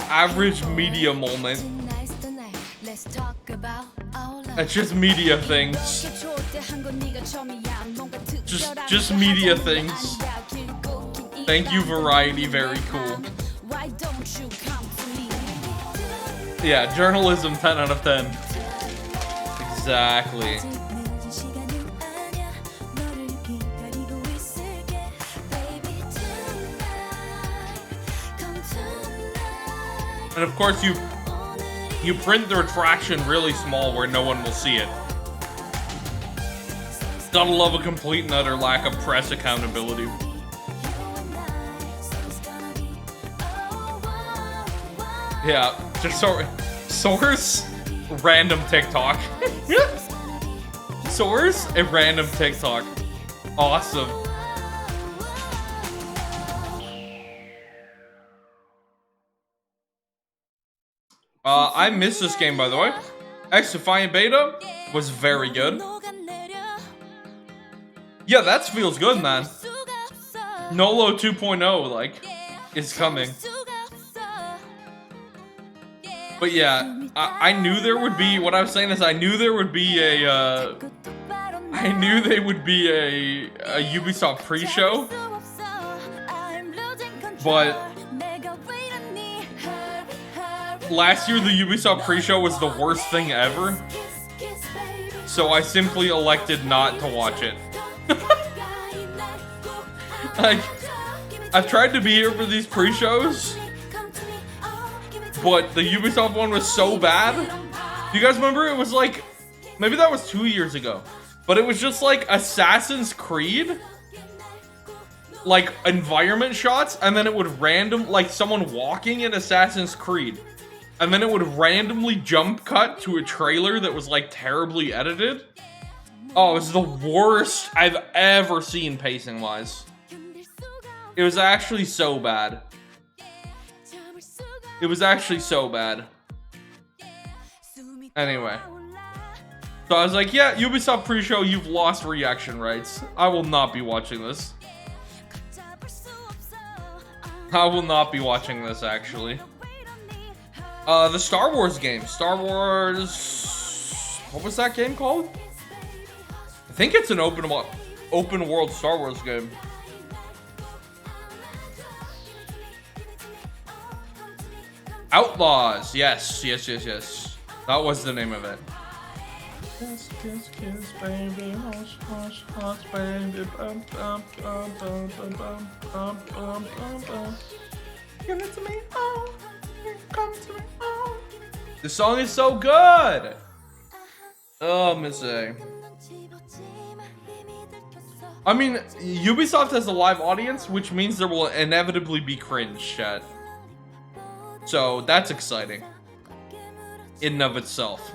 average media moment. It's just media things. Just media things. Thank you, Variety. Very cool. Yeah, journalism 10 out of 10. Exactly. And of course you print the retraction really small where no one will see it. Gotta love a complete and utter lack of press accountability. Yeah, just source random TikTok. Source a random TikTok. Awesome. I missed this game, by the way. X-Defiant Beta was very good. Yeah, that feels good, man. Nolo 2.0, like, is coming. But yeah, I knew there would be, what I was saying is I knew there would be a, I knew they would be a Ubisoft pre-show. But last year, the Ubisoft pre-show was the worst thing ever. So I simply elected not to watch it. Like, I've tried to be here for these pre-shows, but the Ubisoft one was so bad. Do you guys remember? It was like, maybe that was 2 years ago, but it was just like Assassin's Creed, like environment shots, and then it would like someone walking in Assassin's Creed. And then it would randomly jump cut to a trailer that was like terribly edited. Oh, it was the worst I've ever seen pacing wise. It was actually so bad. It was actually so bad. Anyway. So I was like, yeah, Ubisoft pre-show, you've lost reaction rights. I will not be watching this. I will not be watching this, actually. The Star Wars game. Star Wars... What was that game called? I think it's an open world Star Wars game. Outlaws. Yes. That was the name of it. Kiss, kiss, kiss, baby. Hush, hush, hush, baby. Bum, bum, bum, bum, bum, bum, bum, bum, bum. Give it to me. Oh. Come to me. Oh. The song is so good. Oh, Missy. I mean, Ubisoft has a live audience, which means there will inevitably be cringe, chat. So that's exciting. In and of itself.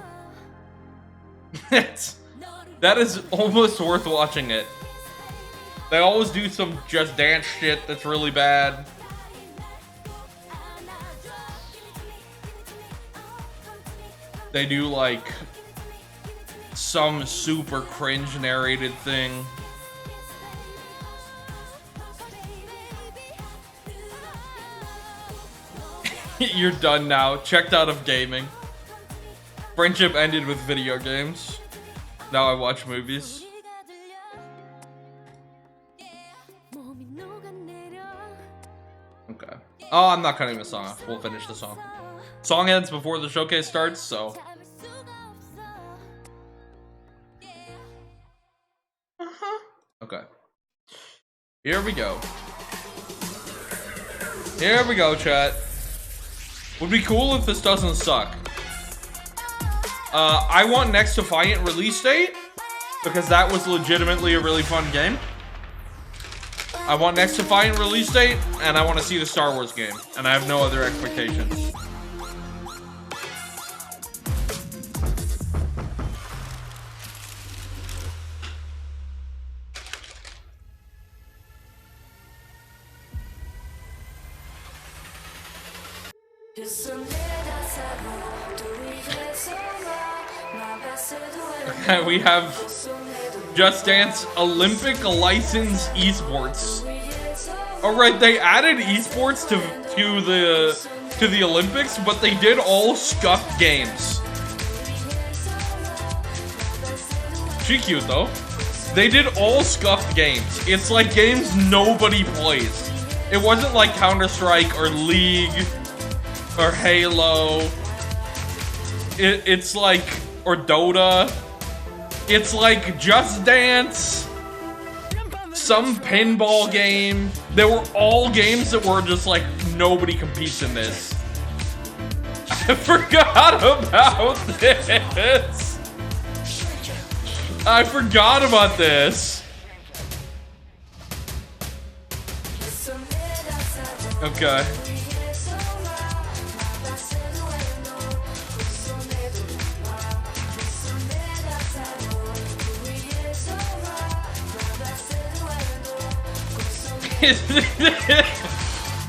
That is almost worth watching it. They always do some Just Dance shit that's really bad. They do like some super cringe narrated thing. You're done now. Checked out of gaming. Friendship ended with video games. Now I watch movies. Okay. Oh, I'm not cutting the song off. We'll finish the song. Song ends before the showcase starts, so. Okay. Here we go. Here we go, chat. Would be cool if this doesn't suck. I want Next Defiant release date, because that was legitimately a really fun game. I want Next Defiant release date, and I want to see the Star Wars game, and I have no other expectations. We have Just Dance Olympic License Esports. All right, they added esports to the Olympics, but they did all scuffed games. She cute though. They did all scuffed games. It's like games nobody plays. It wasn't like Counter-Strike or League or Halo. It's like, or Dota. It's like Just Dance, some pinball game. They were all games that were just like, nobody competes in this. I forgot about this. I forgot about this. Okay.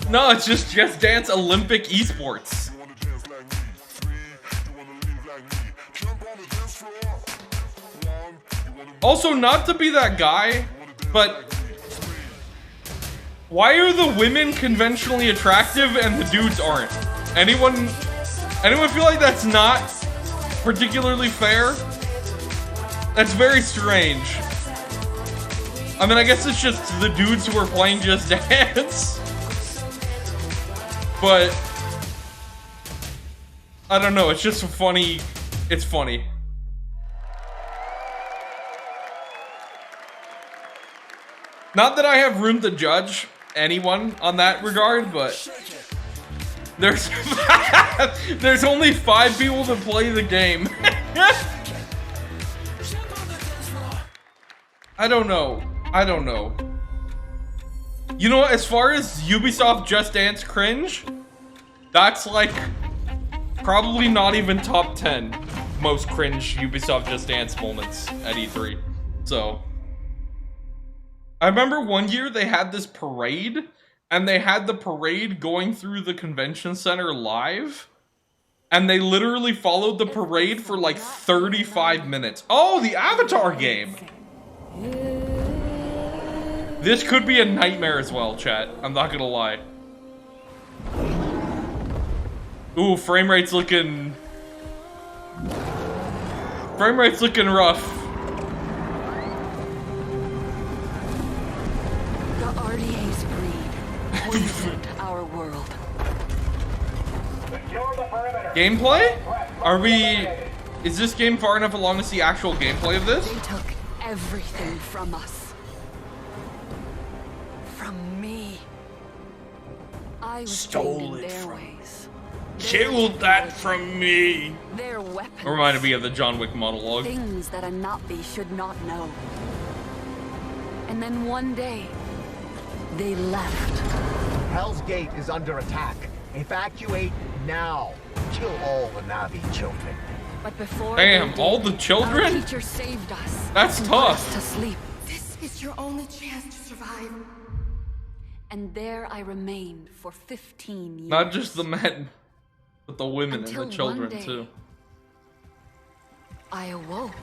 No, it's just Dance Olympic Esports. Also, not to be that guy, but why are the women conventionally attractive and the dudes aren't? Anyone feel like that's not particularly fair? That's very strange. I mean, I guess it's just the dudes who are playing Just Dance. But I don't know, it's just funny. It's funny. Not that I have room to judge anyone on that regard, but there's there's only 5 people to play the game. I don't know. You know what, as far as Ubisoft Just Dance cringe, that's like probably not even top 10 most cringe Ubisoft Just Dance moments at E3. So I remember one year they had this parade, and they had the parade going through the convention center live, and they literally followed the parade for like 35 minutes. Oh, the Avatar game! This could be a nightmare as well, chat. I'm not gonna lie. Ooh, frame rate's looking rough. The RDA's greed poisoned our world. Gameplay? Is this game far enough along to see actual gameplay of this? They took everything from us. From me. I was trained in their ways. Killed that from me. Their weapons. Reminded me of the John Wick monologue. Things that a Navi should not know. And then one day, they left. Hell's Gate is under attack. Evacuate now. Kill all the Navi children. But before damn, all the children? Our teacher saved us. That's and tough. put us to sleep. This is your only chance to survive. And there I remained for 15 years. Not just the men, but the women Until and the children one day, too. I awoke.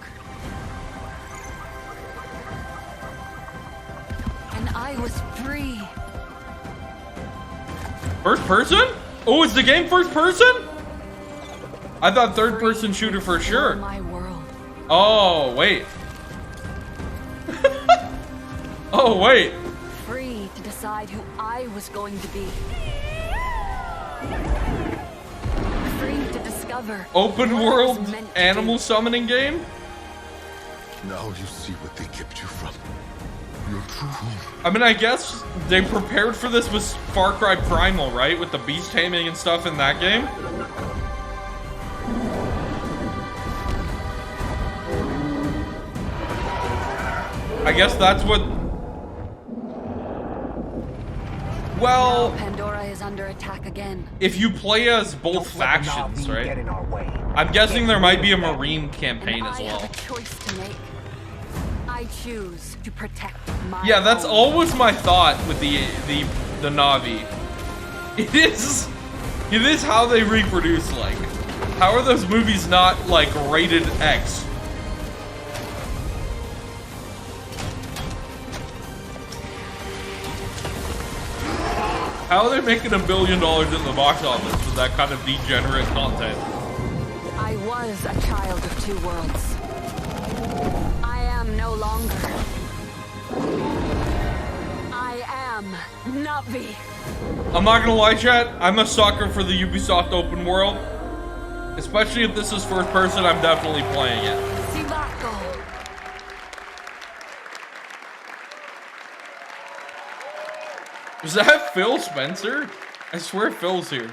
And I was free. First person? Oh, is the game first person? I thought third person shooter for sure. My world. Oh, wait. Oh, wait. Free to decide who I was going to be. Free to discover. Open what I world was meant to animal do. summoning game? Now you see what they kept you from. Your true home. I mean, I guess they prepared for this with Far Cry Primal, right? With the beast taming and stuff in that game? I guess that's what... Well... Now Pandora is under attack again. If you play as both factions, Navi right? get in our way. I'm guessing there might be a Marine campaign as I well. have a choice to make. I choose to protect my Yeah, that's home. always my thought with the Navi. It is how they reproduce, like. How are those movies not, like, rated X? How are they making $1 billion in the box office with that kind of degenerate content? I was a child of two worlds. I am no longer. I am Navi. I'm not gonna lie, chat. I'm a sucker for the Ubisoft open world. Especially if this is first person, I'm definitely playing it. Sivako. Was that Phil Spencer? I swear Phil's here.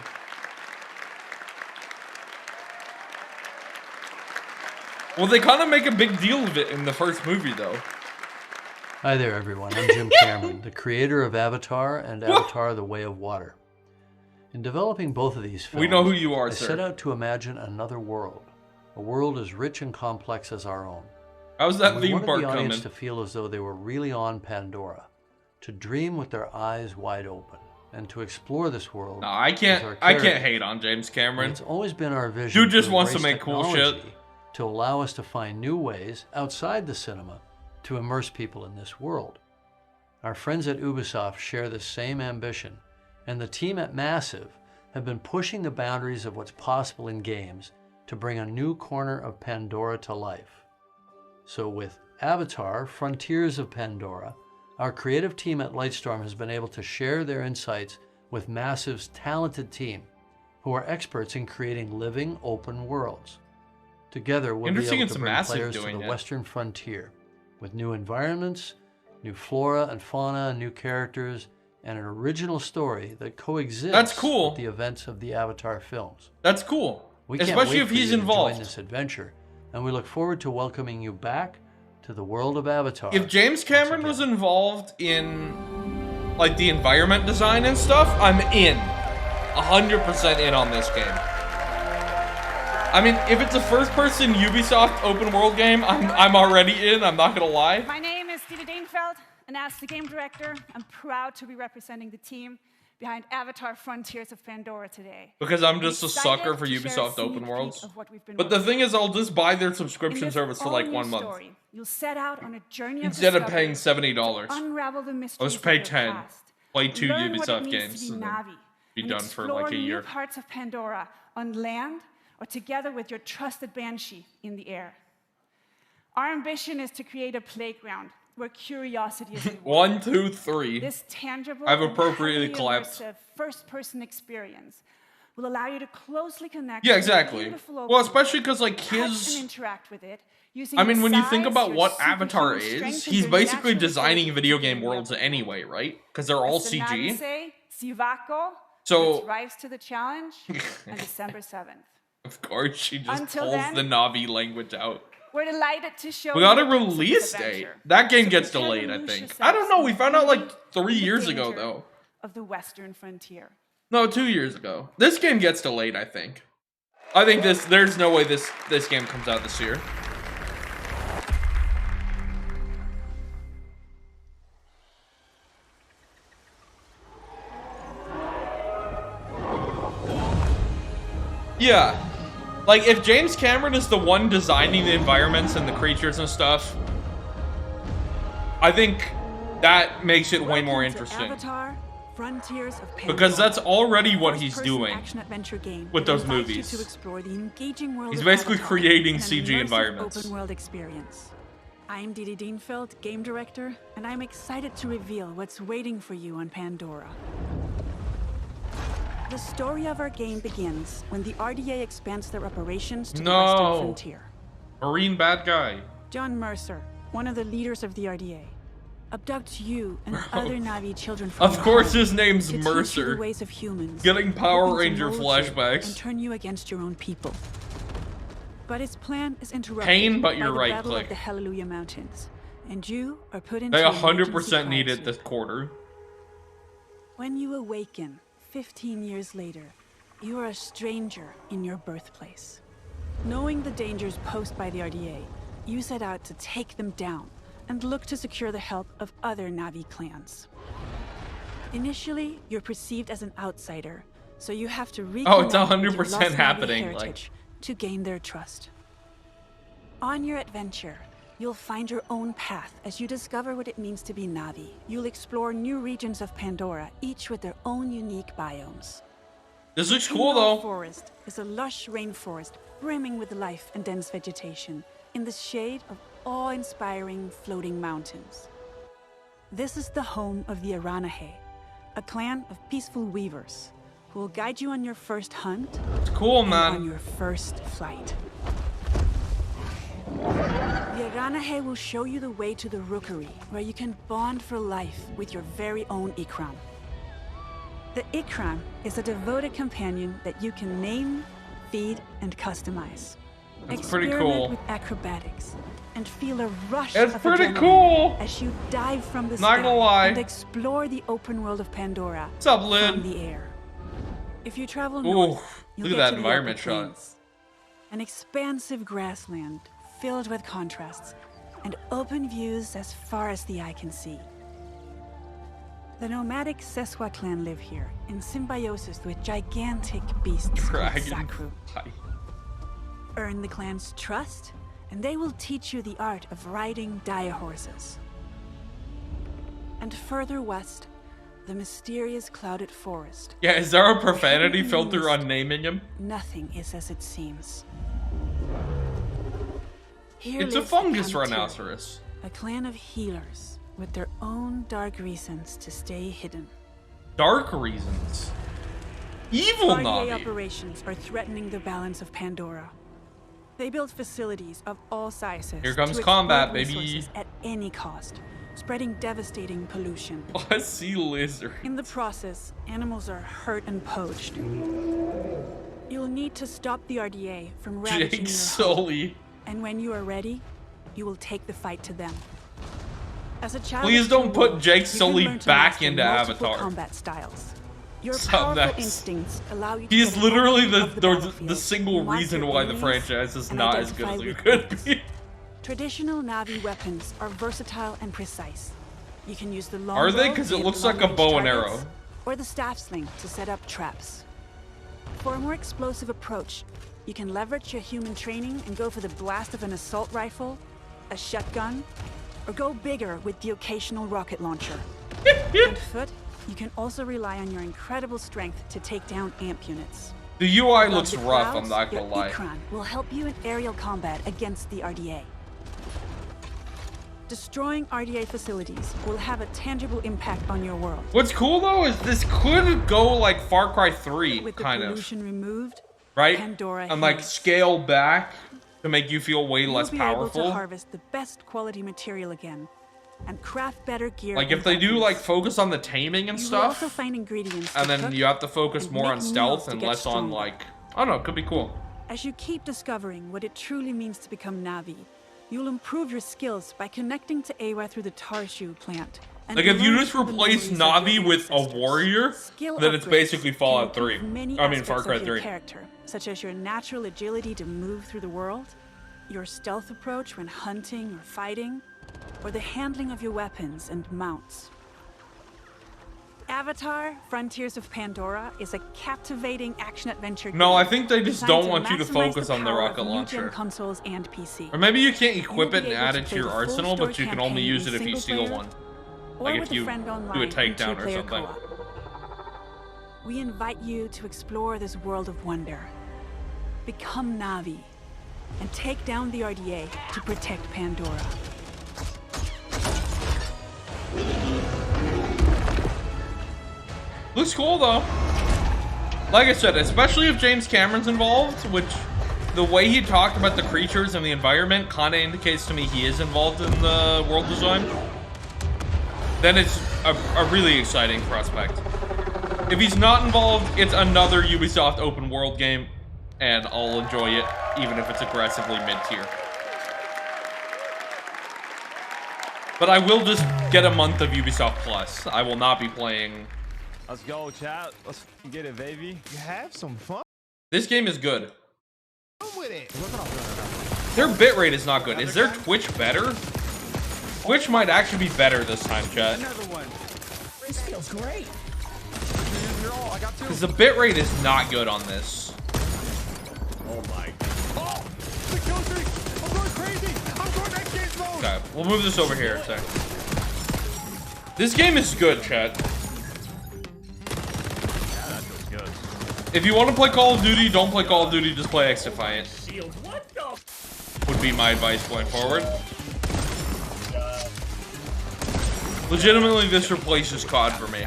Well, they kind of make a big deal of it in the first movie, though. Hi there, everyone. I'm Jim Cameron, the creator of Avatar and Avatar: The Way of Water. In developing both of these films, We know who you are, I sir. set out to imagine another world, a world as rich and complex as our own. How's that And we theme wanted park the audience coming? to feel as though they were really on Pandora, to dream with their eyes wide open, and to explore this world. No, I with can't. our I can't characters. hate on James Cameron. It's always been our vision. Dude just wants to embrace make cool shit. technology to allow us to find new ways outside the cinema to immerse people in this world. Our friends at Ubisoft share the same ambition, and the team at Massive have been pushing the boundaries of what's possible in games to bring a new corner of Pandora to life. So with Avatar: Frontiers of Pandora, our creative team at Lightstorm has been able to share their insights with Massive's talented team, who are experts in creating living, open worlds. Together, we'll be Interesting able it's to bring Massive players to doing the it. Western frontier with new environments, new flora and fauna, new characters, and an original story that coexists That's cool. with the events of the Avatar films. That's cool. We can't Especially wait if for you he's to join involved. this adventure, and we look forward to welcoming you back to the world of Avatar. If James once Cameron again. was involved in like the environment design and stuff, I'm in. 100% in on this game. I mean, if it's a first-person Ubisoft open world game, I'm already in. I'm not gonna lie. My name is Dieter Deenfeld, and as the game director, I'm proud to be representing the team behind Avatar: Frontiers of Pandora today. Because I'm just a Excited sucker for to share a Ubisoft sneak open peek worlds. of what we've been But the working thing is, I'll just buy their In subscription this service for like all-new 1 month. story, you'll set out on a journey Instead of discovery paying $70. to unravel the mysteries Let's pay of the 10. past, Play 2 learn what it Ubisoft means games to be and then Navi, be and done for explore like a new year. parts of Pandora on land or together with your trusted Banshee in the air. Our ambition is to create a playground where curiosity is rewarded. 1, 2, 3. This tangible, I've and appropriately highly collapsed. immersive first-person experience will allow you to closely connect. Yeah, with the exactly. beautiful open Well, especially world, because like touch and his. interact with it, using I mean, its when you think size, about your what superhuman Avatar strength, is, and he's your basically natural designing ability video to game create worlds world. anyway, right? Because they're all As the Navi CG. say, Sivako, So- let's rise to the challenge on December 7th. Of course, she just Until pulls then- the Navi language out. We're delighted to show We got you a the glimpse of release this date. adventure. That game So gets prepare to delayed, I lose think. yourselves I don't know. We in found out like the 3 years danger ago, though. Of the Western frontier. No, 2 years ago. This game gets delayed, I think. I think there's no way this game comes out this year. Yeah. Like, if James Cameron is the one designing the environments and the creatures and stuff, I think that makes it way more Welcome to interesting. Avatar: Frontiers of Pandora. Because that's already what he's First-person doing. action-adventure game with that those invites movies. You to explore the engaging world He's of basically Avatar creating in an CG immersive environments. Open-world experience. I'm Didi Dienfeld, game director, and I'm excited to reveal what's waiting for you on Pandora. The story of our game begins when the RDA expands their operations to the Western No. frontier. Marine bad guy. John Mercer, one of the leaders of the RDA, abducts you and other Navi children from Of your course home his name's to teach you Mercer. the ways of humans, Getting Power hoping to Ranger mold you flashbacks. and turn you against your own people. But his plan is interrupted Pain, but by you're the right Battle click. of the Hallelujah Mountains, and you are put into They an 100% emergency need quiet it this sleep. quarter. When you awaken 15 years later, you are a stranger in your birthplace. Knowing the dangers posed by the RDA, you set out to take them down and look to secure the help of other Navi clans. Initially, you're perceived as an outsider, so you have to Oh, it's reconnect with 100% your lost Navi happening, like- heritage to gain their trust. On your adventure, You'll find your own path as you discover what it means to be Na'vi. You'll explore new regions of Pandora, each with their own unique biomes. This looks cool, Indoor though. Forest is a lush rainforest brimming with life and dense vegetation in the shade of awe-inspiring floating mountains. This is the home of the Aranahe, a clan of peaceful weavers who will guide you on your first hunt. It's cool, man. And on your first flight. The Aranahe will show you the way to the rookery, where you can bond for life with your very own Ikram. The Ikram is a devoted companion that you can name, feed, and customize. That's pretty Experiment cool. with acrobatics and feel a rush It's of pretty adrenaline cool. as you dive from the Not sky gonna lie. and explore the open world of Pandora What's up, from Lynn? the air. If you travel Ooh, north, you'll look at get that to the environment upper shot. plains. An expansive grassland filled with contrasts and open views as far as the eye can see. The nomadic Seswa clan live here in symbiosis with gigantic beasts called Dragon. Sakru. Hi. Earn the clan's trust, and they will teach you the art of riding dire horses. And further west, the mysterious clouded forest. Yeah, is there a profanity filter on naming him? Nothing is as it seems. Here It's a lives the fungus Kamatiri, rhinoceros. a clan of healers with their own dark reasons to stay hidden. Dark reasons. Evil RDA Navi. operations are threatening the balance of Pandora. They build facilities of all sizes. Here comes to combat, exploit baby. resources at any cost, spreading devastating pollution. Oh, a sea lizard. In the process, animals are hurt and poached. You'll need to stop the RDA from ravaging Jake your home. Sully. And when you are ready, you will take the fight to them. As a child Please of don't two put worlds, Jake you can Sully learn to back master into multiple Avatar. combat styles. Your So powerful nice. instincts allow you to He's get literally out the of the battlefield, single mark reason your why the enemies, franchise is and not as good as identify it could weaknesses. be. Traditional Na'vi weapons are versatile and precise. You can use the long Are they? bow 'Cause to it hit looks like a long-range bow and targets, arrow. or the staff sling to set up traps. For a more explosive approach, you can leverage your human training and go for the blast of an assault rifle, a shotgun, or go bigger with the occasional rocket launcher. On foot, you can also rely on your incredible strength to take down amp units. The UI Above looks the rough, I'm clouds, not your gonna lie. Ikran will help you in aerial combat against the RDA. Destroying RDA facilities will have a tangible impact on your world. What's cool though is this could go like Far Cry 3, With the kind of, pollution removed, right? Pandora And like heals. scale back to make you feel way less You'll be able to powerful. harvest the best quality material again and craft better gear. Like and if they do weapons. like focus on the taming and You will also stuff, find ingredients and to then cook you have to focus and more make on meals stealth to and get less on stronger. like, I don't know, it could be cool. As you keep discovering what it truly means to become Na'vi, you'll improve your skills by connecting to Awa through the Tarshu plant. and Like if you learn just from the replace memories of your Navi with a ancestors. warrior, Skill then it's upgrades basically can Fallout 3. improve many I mean Far aspects Cry of your 3. character, such as your natural agility to move through the world, your stealth approach when hunting or fighting, or the handling of your weapons and mounts. Avatar: Frontiers of Pandora is a captivating action-adventure No, game I think they just designed don't to want you to maximize focus on the power of rocket new-gen launcher. consoles and PC. Or maybe you can't equip You'll it be and able add to it to play your the full arsenal, but story you can only campaign use in it if you single steal player, one. or Like with if you a friend do online a in takedown or two-player something. co-op. We invite you to explore this world of wonder. Become Na'vi and take down the RDA to protect Pandora. Looks cool though. Like I said, especially if James Cameron's involved, which the way he talked about the creatures and the environment kind of indicates to me he is involved in the world design, then it's a really exciting prospect. If he's not involved, it's another Ubisoft open world game, and I'll enjoy it, even if it's aggressively mid-tier. But I will just get a month of Ubisoft Plus. I will not be playing. Let's go, chat. Let's get it, baby. You have some fun This game is good. with it. Their bitrate is not good. Is their Twitch better? Twitch might actually be better this time, chat. Another one. This feels great. You're all, I got two. Because the bitrate is not good on this. Oh my. Oh! The kill streak! I'm going crazy! I'm going next game! Okay, we'll move this over here. Sorry. This game is good, chat. If you want to play Call of Duty, don't play Call of Duty, just play X-Defiant. Would be my advice going forward. Legitimately, this replaces COD for me.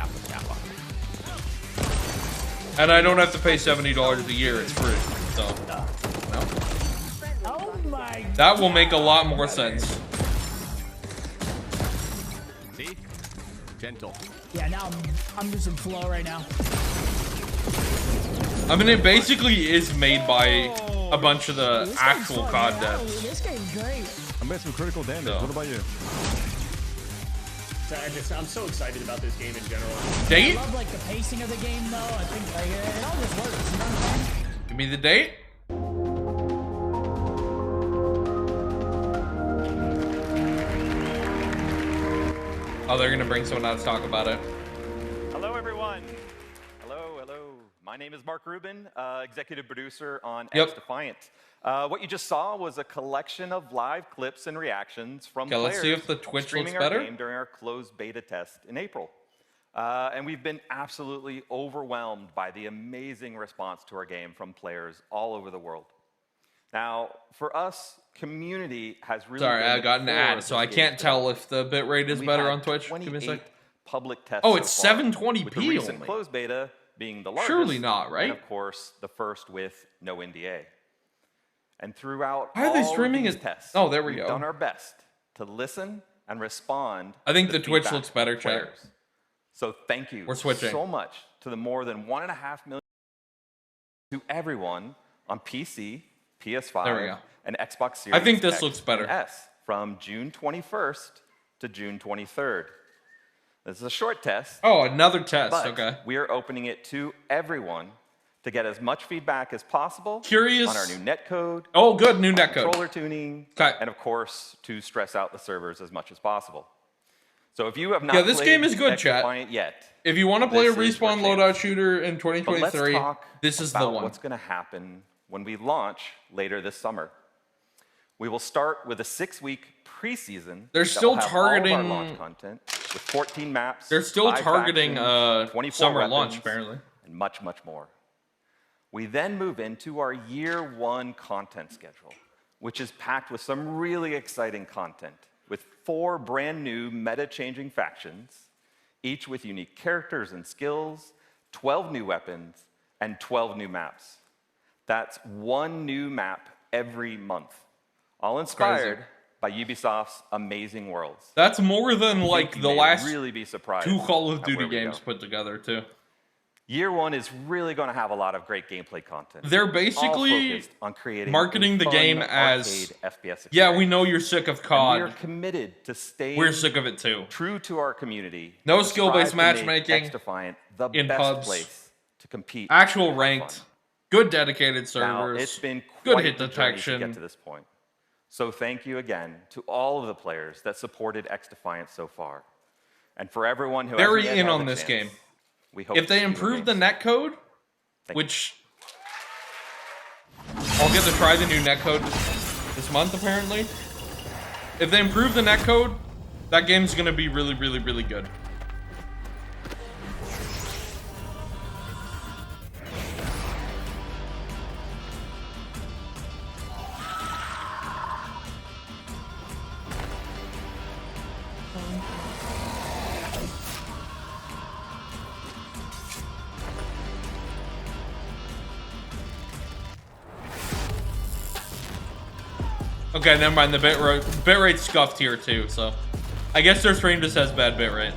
And I don't have to pay $70 a year, it's free. So, no. That will make a lot more sense. See? Gentle. Yeah, now I'm losing flow right now. I mean, it basically is made by a bunch of the actual COD devs. This game's great. I made some critical damage. So. What about you? I'm so excited about this game in general. Date? I love like the pacing of the game though. I think like it all just works. You know what I'm saying? Give me the date. Oh, they're gonna bring someone out to talk about it. Hello, everyone. Hello. My name is Mark Rubin, executive producer on X-Defiant. What you just saw was a collection of live clips and reactions from players let's see if the Twitch streaming looks our better. game during our closed beta test in April. And we've been absolutely overwhelmed by the amazing response to our game from players all over the world. Now, for us, community has really Sorry, been I got an core ad, of so this I game's can't tell development. if the bitrate is We've better had on Twitch. Give me a 28 sec. public tests Oh, so it's far, 720p with the recent only. closed beta being the largest. Surely not, right? And of course, the first with no NDA. And throughout Why are they all streaming these it? tests, Oh, there we we've go. done our best to listen and respond. I think to the Twitch feedback looks better, from chat. players. So thank you We're switching. so much to the more than 1.5 million to everyone on PC, PS5, There we go. and Xbox Series I think this X looks better. and S from June 21st to June 23rd. This is a short test. Oh, another test. But Okay. we are opening it to everyone to get as much feedback as possible Curious. on our new netcode. Oh, good. New netcode. Controller tuning. Okay. And of course, to stress out the servers as much as possible. So if you have not Yeah, this played game is good, chat. X-Defiant yet, If you want to play a this is your respawn chance. loadout shooter in But let's 2023, talk this is the about one. what's going to happen when we launch later this summer. We will start with a 6-week preseason. They're that still will have all of our targeting- launch content with 14 maps. They're still 5 targeting factions, 24 summer launch, weapons, apparently. and much, much more. We then move into our year 1 content schedule, which is packed with some really exciting content, with 4 brand new meta-changing factions, each with unique characters and skills, 12 new weapons, and 12 new maps. That's 1 new map every month, all inspired by Ubisoft's amazing worlds. That's more than I think like you the may last really be surprised 2 Call of at Duty where we games go. put together, too. Year 1 is really going to have a lot of great gameplay content. They're all basically focused on creating marketing a the fun game as, arcade FPS yeah, we experience. know you're sick of And we COD. are committed to staying We're sick of it, too. true to our community. No and skill-based strive to make matchmaking X-Defiant the in best pubs. place to compete. Actual and have ranked. fun. Good dedicated Now, servers. it's been Good quite hit the journey to detection. get to this point. So thank you again to all of the players that supported X-Defiant so far. And for everyone who Very hasn't yet in had on the this chance, game. we hope If to they see you improve the again. netcode, which I'll get to try the new netcode this month, apparently. If they improve the netcode, that game's gonna be really, really, really good. Okay, never mind. The bitrate's scuffed here too, so I guess their stream just has bad bitrate.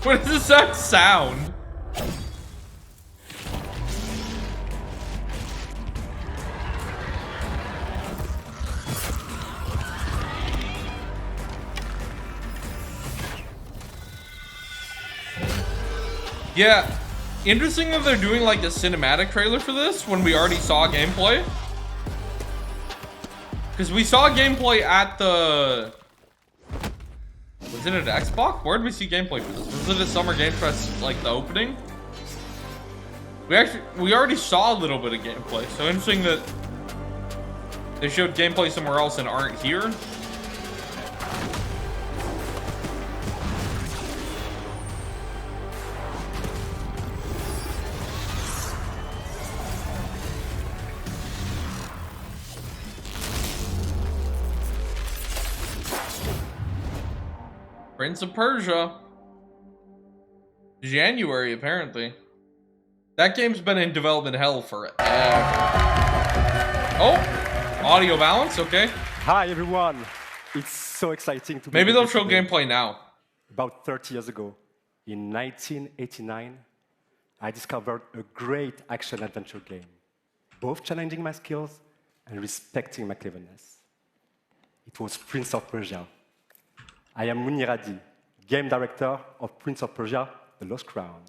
What does that sound? Yeah, interesting that they're doing like a cinematic trailer for this when we already saw gameplay. Because we saw gameplay at the... Is it an Xbox? Where did we see gameplay for this? Was it a Summer Game Fest, like the opening? We already saw a little bit of gameplay. So interesting that they showed gameplay somewhere else and aren't here. Prince of Persia. January, apparently. That game's been in development hell forever. Oh, audio balance, okay. Hi everyone. It's so exciting to be Maybe they'll here show today. gameplay now. About 30 years ago, in 1989, I discovered a great action-adventure game, both challenging my skills and respecting my cleverness. It was Prince of Persia. I am Muniradi, game director of Prince of Persia, The Lost Crown.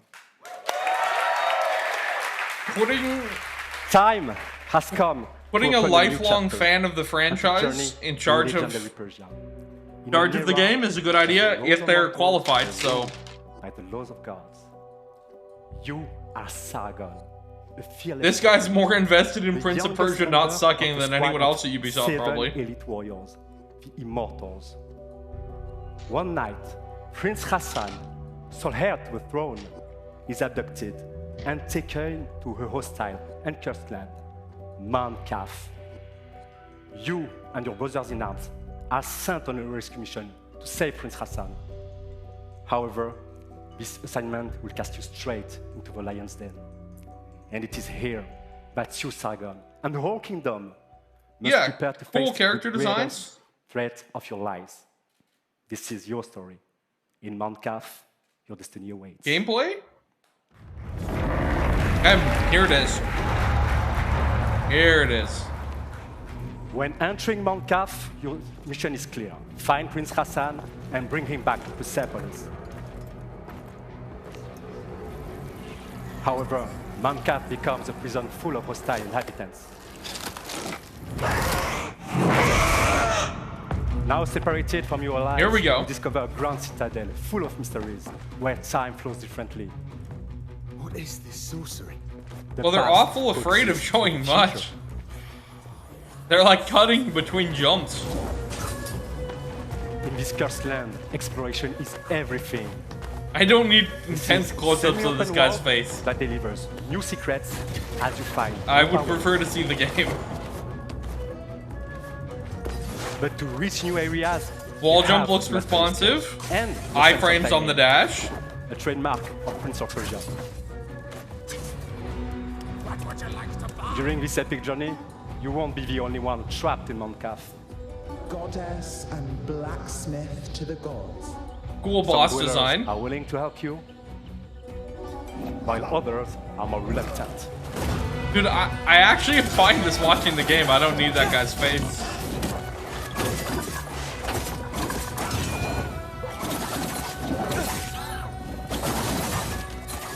Time has come. Putting a lifelong fan of the franchise in charge of the game is a good idea if they're qualified. So, by the laws of gods, you are Sargon. This guy's more invested in Prince of Persia not sucking than anyone else at Ubisoft, probably. Elite warriors, the immortals. One night, Prince Hassan, sole heir to the throne, is abducted and taken to her hostile and cursed land, Mount Kaf. You and your brothers in arms are sent on a rescue mission to save Prince Hassan. However, this assignment will cast you straight into the lion's den. And it is here that you, Sargon, and the whole kingdom must prepare to face character the designs. greatest threat of your lives. This is your story. In Mount Kaf, your destiny awaits. Gameplay? Here it is. Here it is. When entering Mount Kaf, your mission is clear. Find Prince Hassan and bring him back to Persepolis. However, Mount Kaf becomes a prison full of hostile inhabitants. Now separated from your allies, here we go. You discover a grand citadel full of mysteries, where time flows differently. What is this sorcery? Well, they're awful afraid of showing much. They're like cutting between jumps. In this cursed land, exploration is everything. I don't need intense close-ups of this guy's face. That delivers new secrets as you find. I would prefer to see the game. But to reach new areas, wall jump looks responsive. And iframes on the dash. A trademark of Prince of Persia. During this epic journey, you won't be the only one trapped in Mount Kaf. Goddess and blacksmith to the gods. Cool boss design. Are willing to help you, while others are more reluctant. Dude, I actually find this watching the game. I don't need that guy's face.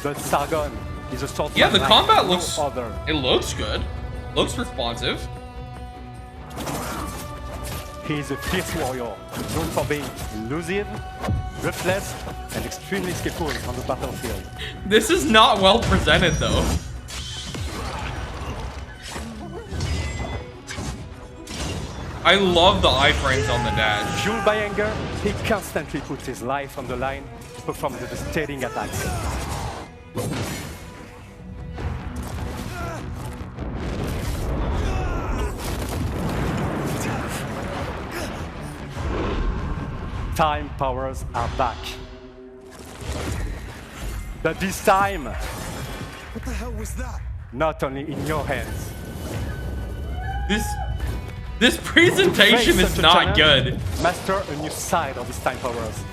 But Sargon is a sort the combat looks... other. It looks good. Looks responsive. He is a fierce warrior, known for being elusive, ruthless, and extremely skillful on the battlefield. This is not well presented, though. I love the iframes on the dash. Fueled by anger, he constantly puts his life on the line to perform the devastating attacks. Time powers are back. But this time, What the hell was that? not only in your hands. This presentation is not good. Master a new side of his time powers.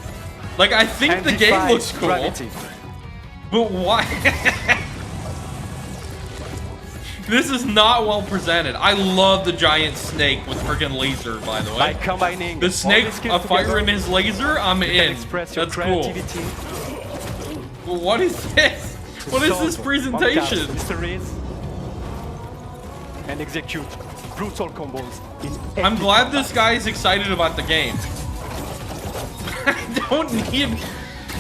Like, I think the game looks cool. Gravity. But why? This is not well presented. I love the giant snake with freaking laser, by the way. By combining the snake, all a fire in his laser, I'm in. That's cool. Well, what is this? What is this presentation? Mysteries and execute brutal combos in I'm glad this guy is excited about the game. don't need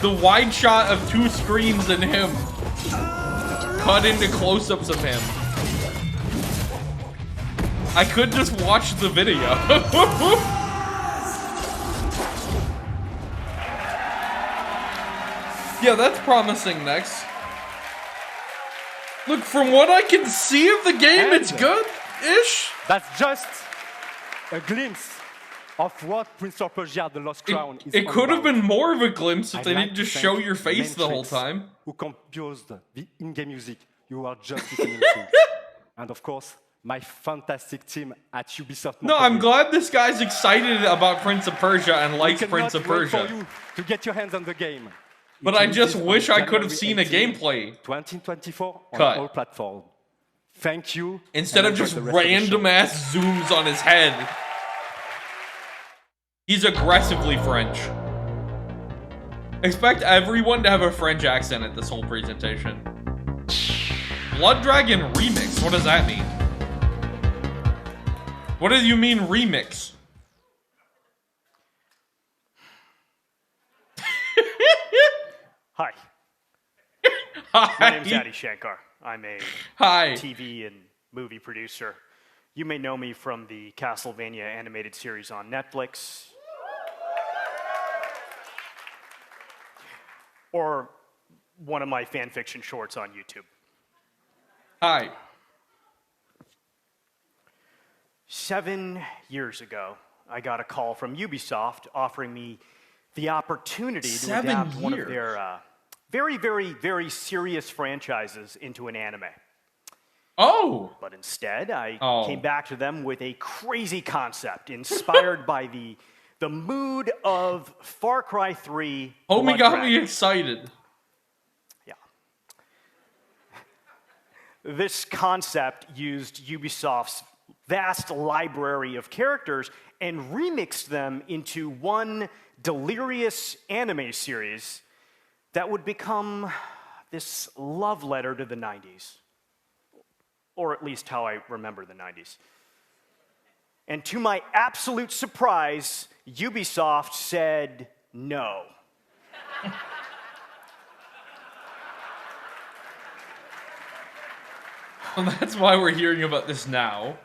the wide shot of 2 screens and him cut into close-ups of him. I could just watch the video. Yeah, that's promising next. Look, from what I can see of the game, it's good-ish. That's just a glimpse of what Prince of Persia: The Lost Crown is. It could have been more of a glimpse if I'd they like didn't to just thank show your face the whole Matrix, time. Who composed the in-game music you are just listening to. And of course, my fantastic team at Ubisoft. No, I'm glad this guy's excited about Prince of Persia and likes Prince of Wait for Persia. you to get your hands on the game. But It I just releases wish on I could have seen a January 18, gameplay 2024 on cut. all platforms. Thank you. Instead and of enjoy just the rest of the show. random ass zooms on his head. He's aggressively French. Expect everyone to have a French accent at this whole presentation. Blood Dragon Remix, what does that mean? What do you mean remix? Hi. Hi. My name's Adi Shankar. I'm a TV and movie producer. You may know me from the Castlevania animated series on Netflix. Or one of my fan fiction shorts on YouTube. Hi. 7 years ago, I got a call from Ubisoft offering me the opportunity to adapt one of their very, very, very serious franchises into an anime. Oh! But instead, I came back to them with a crazy concept inspired by the mood of Far Cry 3. Homie got me excited. Yeah. This concept used Ubisoft's vast library of characters and remixed them into one delirious anime series that would become this love letter to the 90s. Or at least how I remember the 90s. And to my absolute surprise, Ubisoft said no. Well, that's why we're hearing about this now.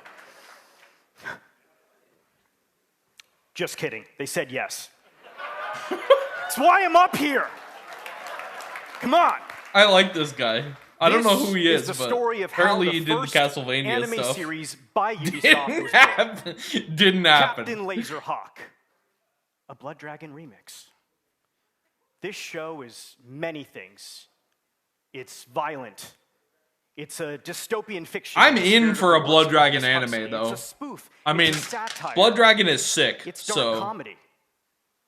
Just kidding. They said yes. That's why I'm up here. Come on. I like this guy. I don't know who he is, the but story of apparently how he the did the first Castlevania anime stuff. series by Ubisoft was born. Didn't happen. Captain Laserhawk, a Blood Dragon remix. This show is many things. It's violent. It's a dystopian fiction. I'm in for a Blood Dragon anime, though. It's a spoof. I mean, it's a satire. Blood Dragon is sick, It's dark so... comedy.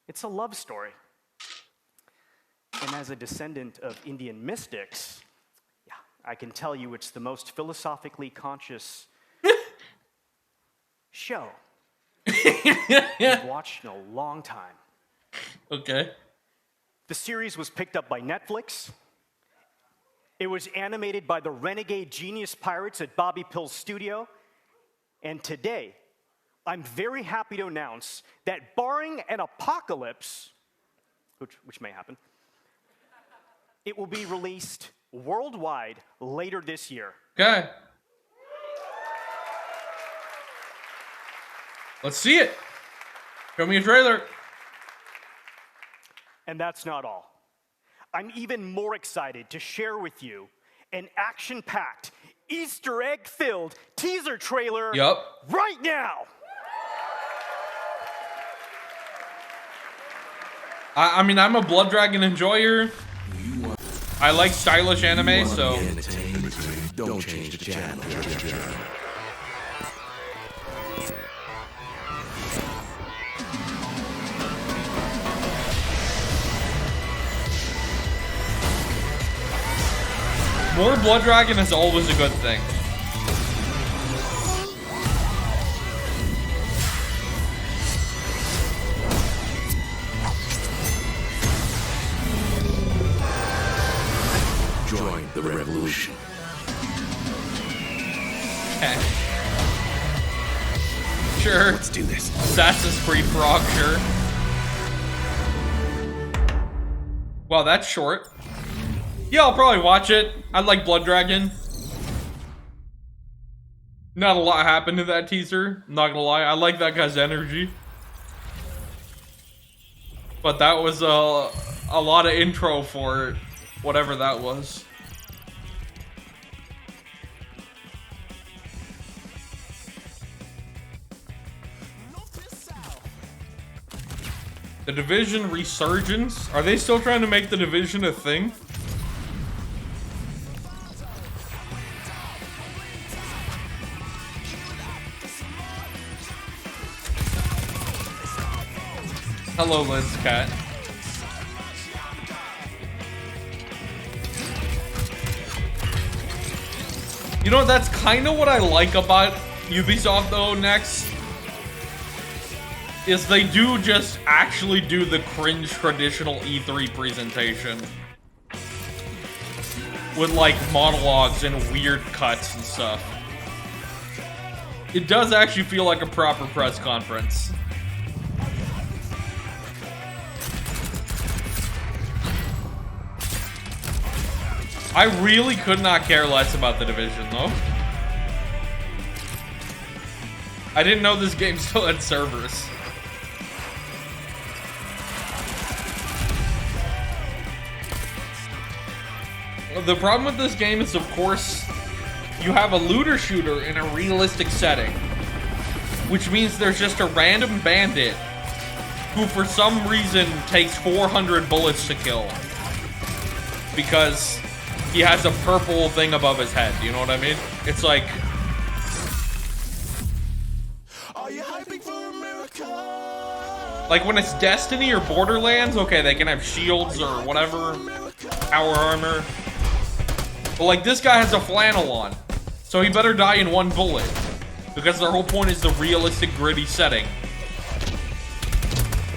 It's a love story. And as a descendant of Indian mystics, yeah, I can tell you it's the most philosophically conscious show I've watched in a long time. Okay. The series was picked up by Netflix. It was animated by the renegade genius pirates at Bobby Pill's studio. And today, I'm very happy to announce that barring an apocalypse, which may happen, it will be released worldwide later this year. Okay. Let's see it. Show me a trailer. And that's not all. I'm even more excited to share with you an action-packed, Easter egg-filled teaser trailer right now. I mean, I'm a Blood Dragon enjoyer. I like stylish anime, so... Don't change the channel. More Blood Dragon is always a good thing. Join the revolution. Okay. Sure. Let's do this. Assassin's Creed Frog, sure. Wow, that's short. Yeah, I'll probably watch it. I like Blood Dragon. Not a lot happened in that teaser. I'm not gonna lie. I like that guy's energy. But that was a lot of intro for whatever that was. The Division Resurgence? Are they still trying to make The Division a thing? Hello, Liz Cat. You know, that's kind of what I like about Ubisoft, though, next. Is they do just actually do the cringe traditional E3 presentation. With, like, monologues and weird cuts and stuff. It does actually feel like a proper press conference. I really could not care less about The Division, though. I didn't know this game still had servers. The problem with this game is, of course, you have a looter shooter in a realistic setting. Which means there's just a random bandit who, for some reason, takes 400 bullets to kill. Because he has a purple thing above his head, you know what I mean? It's like... Like when it's Destiny or Borderlands, okay, they can have shields or whatever, power armor. But like this guy has a flannel on, so he better die in one bullet. Because their whole point is the realistic, gritty setting.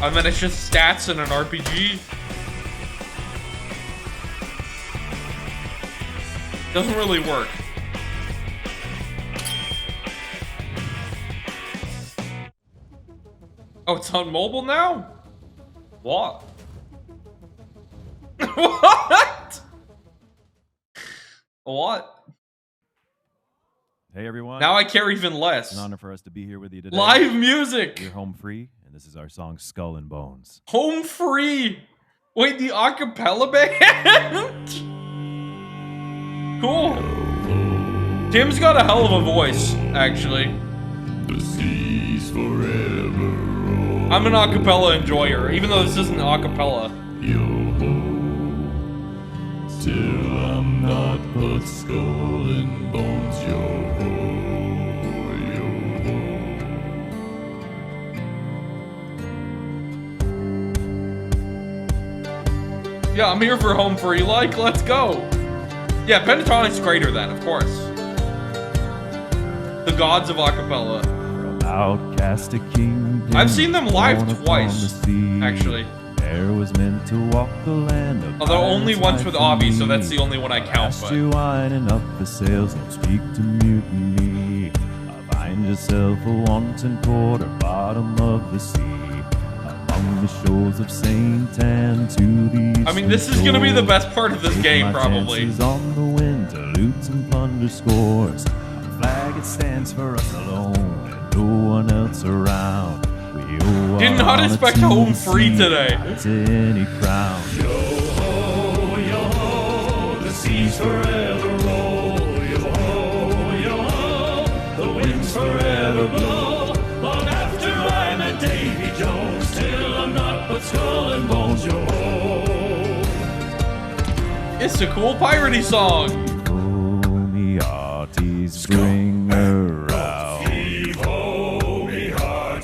And then it's just stats in an RPG. Doesn't really work. Oh, it's on mobile now? What? What? What? Hey everyone. Now I care even less. It's an honor for us to be here with you today. Live music. You're home free, and this is our song Skull and Bones. Home free. Wait, the acapella band? Cool. Tim's got a hell of a voice, actually. The seas forever. I'm an acapella enjoyer, even though this isn't acapella. Till I'm not but skull and bones, Yeah, I'm here for home free. Like, let's go. Yeah, Pentatonic's greater than, of course. The gods of acapella. Outcast a king. I've seen them live twice, actually. There was meant to walk the land of although only once with Avi, so that's the only one I count. But you winding up the sails and speak to mutiny. Find yourself a wanton quarter bottom of the sea. Among the shores of Saint Anne to the I mean, this is gonna be the best part of this game, probably. On the wind to loot and plunder scores. A flag it stands for us alone and no one else around. Did not expect home free today. Any crown. Yo ho, the seas forever roll. Yo ho, the winds forever blow. Long after I'm a Davy Jones, till I'm not but skull and bones. Yo ho. It's a cool piratey song. Me hearties bring her out.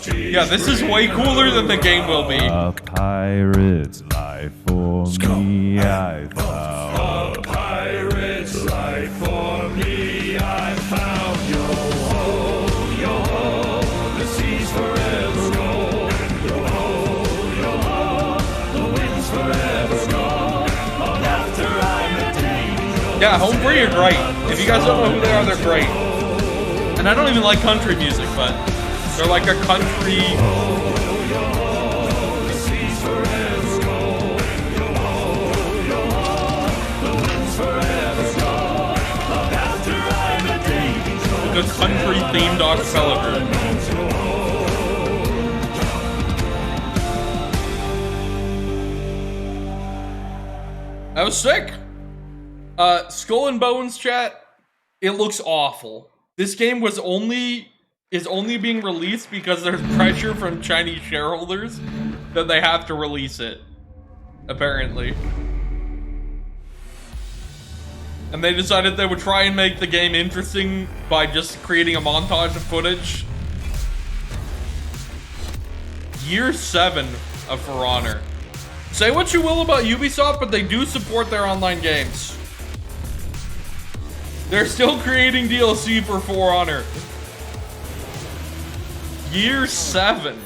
Yeah, this is way cooler than the game will be. A pirate's life for me I found. A pirate's life for me I found. Yo ho, the seas forever roll. Yo ho, the winds forever roll. Long after I'm a Davy. Yeah, home free are great. If you guys don't know who they are, they're great. And I don't even like country music, but they're like a country. forever gone. Long after I'm a day. The country-themed acapella group. That was sick. Skull and Bones chat. It looks awful. This game is only being released because there's pressure from Chinese shareholders that they have to release it. Apparently. And they decided they would try and make the game interesting by just creating a montage of footage. Year 7 of For Honor. Say what you will about Ubisoft, but they do support their online games. They're still creating DLC for For Honor. Year 7.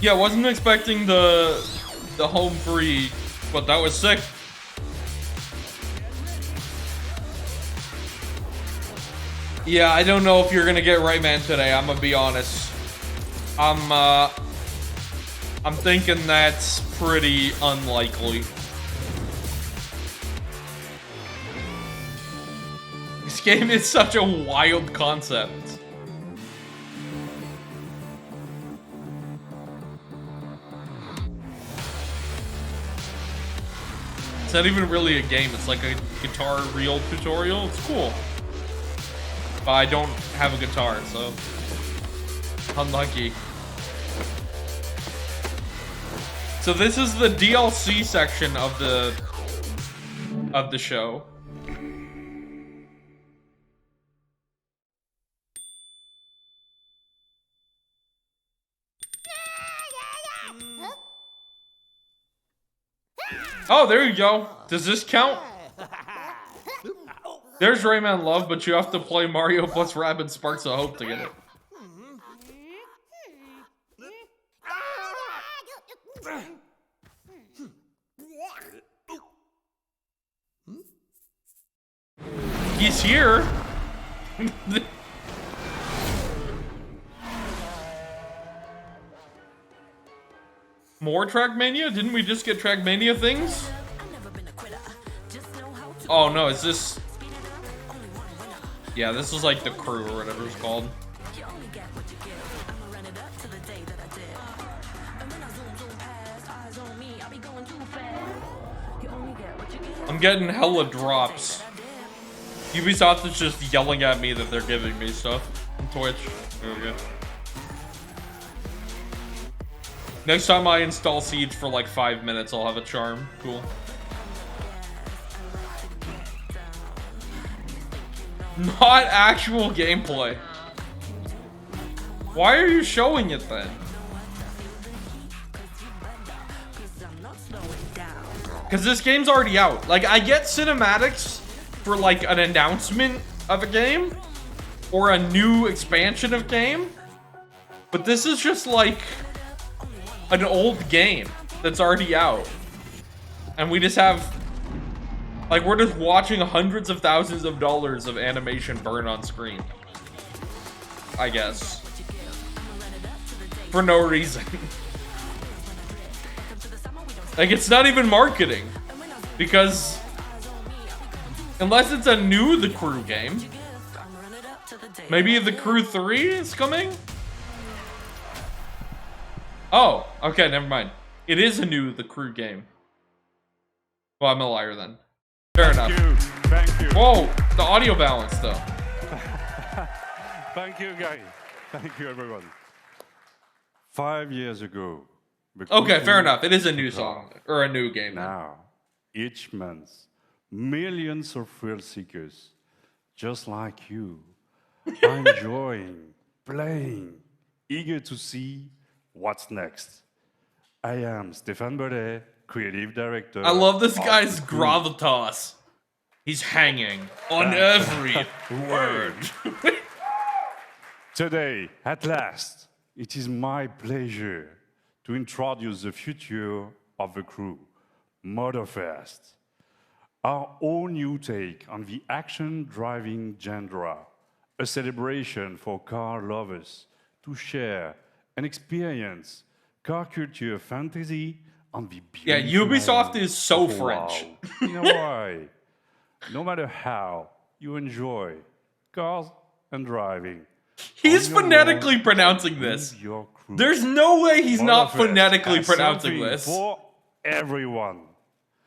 Yeah, wasn't expecting the home free, but that was sick. Yeah, I don't know if you're gonna get Rayman today, I'm gonna be honest. I'm thinking that's pretty unlikely. This game is such a wild concept. It's not even really a game, it's like a guitar reel tutorial. It's cool. But I don't have a guitar, so unlucky. So this is the DLC section of the show. Oh, there you go. Does this count? There's Rayman Love, but you have to play Mario plus Rabbids Sparks of Hope to get it. He's here. More Trackmania? Didn't we just get Trackmania things? Oh no, is this... Yeah, this is like the crew or whatever it's called. I'm getting hella drops. Ubisoft is just yelling at me that they're giving me stuff on Twitch. There we go. Next time I install Siege for like 5 minutes, I'll have a charm. Cool. Not actual gameplay. Why are you showing it then? Because this game's already out. Like, I get cinematics for like an announcement of a game or a new expansion of game, but this is just like an old game that's already out, and we just have like, we're just watching hundreds of thousands of dollars of animation burn on screen, I guess, for no reason. Like, it's not even marketing, because unless it's a new The Crew game, maybe The Crew 3 is coming? Oh, okay, never mind. It is a new The Crew game. Well, I'm a liar then. Fair enough. Thank you. Whoa, the audio balance though. Thank you, guys. Thank you, everyone. 5 years ago. Okay, fair enough. It is a new song, or a new game. Now, each month, millions of thrill seekers, just like you, are enjoying, playing, eager to see what's next. I am Stéphane Bellet, creative director. I love this guy's gravitas. He's hanging on every word. Today, at last, it is my pleasure to introduce the future of The Crew, Motorfest, our own new take on the action-driving genre, a celebration for car lovers to share and experience car culture, fantasy, and the Yeah, beautiful Ubisoft island is so of French. Oahu. In Hawaii, no matter how you enjoy cars and driving, He's on your phonetically own pronouncing or this. with your crew. There's no way he's not Motorfest phonetically has pronouncing something this. for everyone.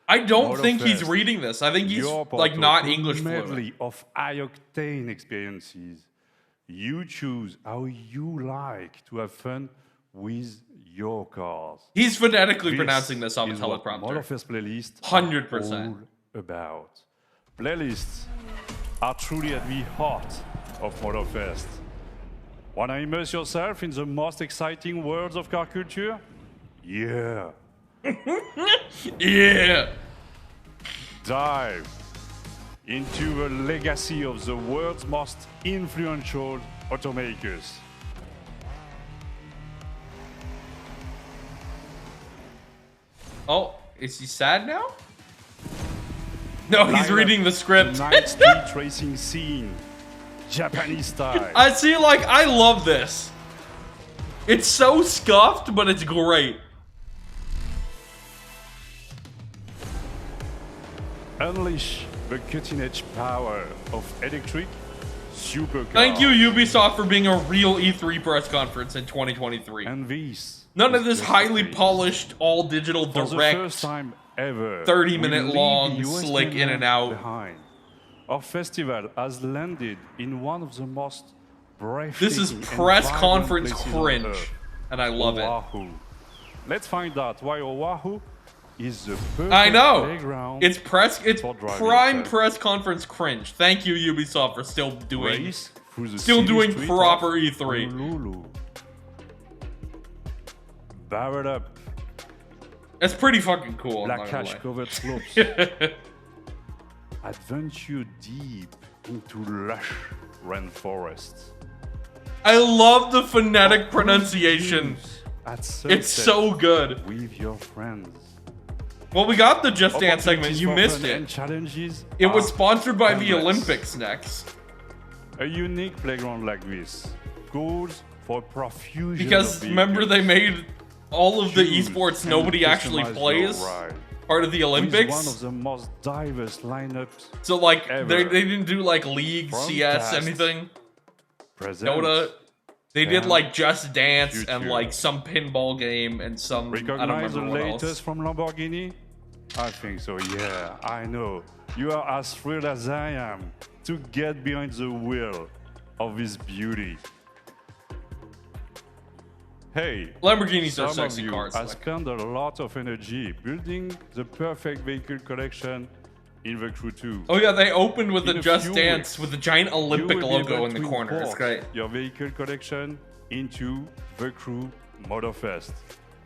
I don't think he's Motorfest, reading this. I think he's your like portal not to English medley fluent. of high-octane experiences. You choose how you like to have fun with your cars. He's phonetically pronouncing this on the is what teleprompter. Motorfest playlist 100%. all about. Playlists are truly at the heart of Motorfest. Wanna immerse yourself in the most exciting worlds of car culture? Yeah. Yeah. Dive into the legacy of the world's most influential automakers. Oh, is he sad now? No, he's Line reading up the script. Night street racing scene, Japanese style. I see, like, I love this. It's so scuffed, but it's great. Unleash the cutting-edge power of electric supercars. Thank you, Ubisoft, for being a real E3 press conference in 2023. And these None of this highly polished, all-digital, For the direct, first time ever, 30-minute we leave long, the US slick in and mainland out. Behind. Our festival has landed in one of the most breathtaking This is and press vibrant conference places on cringe, Earth, and I love it. Oahu. Let's find out why Oahu is the perfect I know. playground. It's for driving prime fun. press conference cringe. Thank you, Ubisoft, for still doing Race through the still city doing street proper of E3. Honolulu. Barrel up. That's pretty fucking cool. I'm not Black gonna ash lie. covered slopes. Adventure deep into lush rainforests. I love the phonetic pronunciation. At It's sunset so good. with your friends. Well, we got the Just Dance segment. Opportunities You for missed fun and it. challenges It was are sponsored by the endless. Olympics next. A unique playground like this calls for profusion Because of remember they made all of the Choose esports and nobody actually customize plays your ride. part of the With Olympics. one of the most diverse lineups So like ever. they didn't do like League, From CS, past, anything. present, Dota. They did and like Just Dance and future. like some pinball game and some I don't Recognize the remember what latest else. from Lamborghini? I think so, yeah, I know. You are as thrilled as I am to get behind the wheel of this beauty. Hey, Lamborghinis some are sexy of you cars, have like. spent a lot of energy building the perfect vehicle collection in the Crew 2. Oh yeah, they opened with In the a Just few Dance weeks, with the giant you Olympic will be logo able in the to corner. It's import great. your vehicle collection into the Crew Motorfest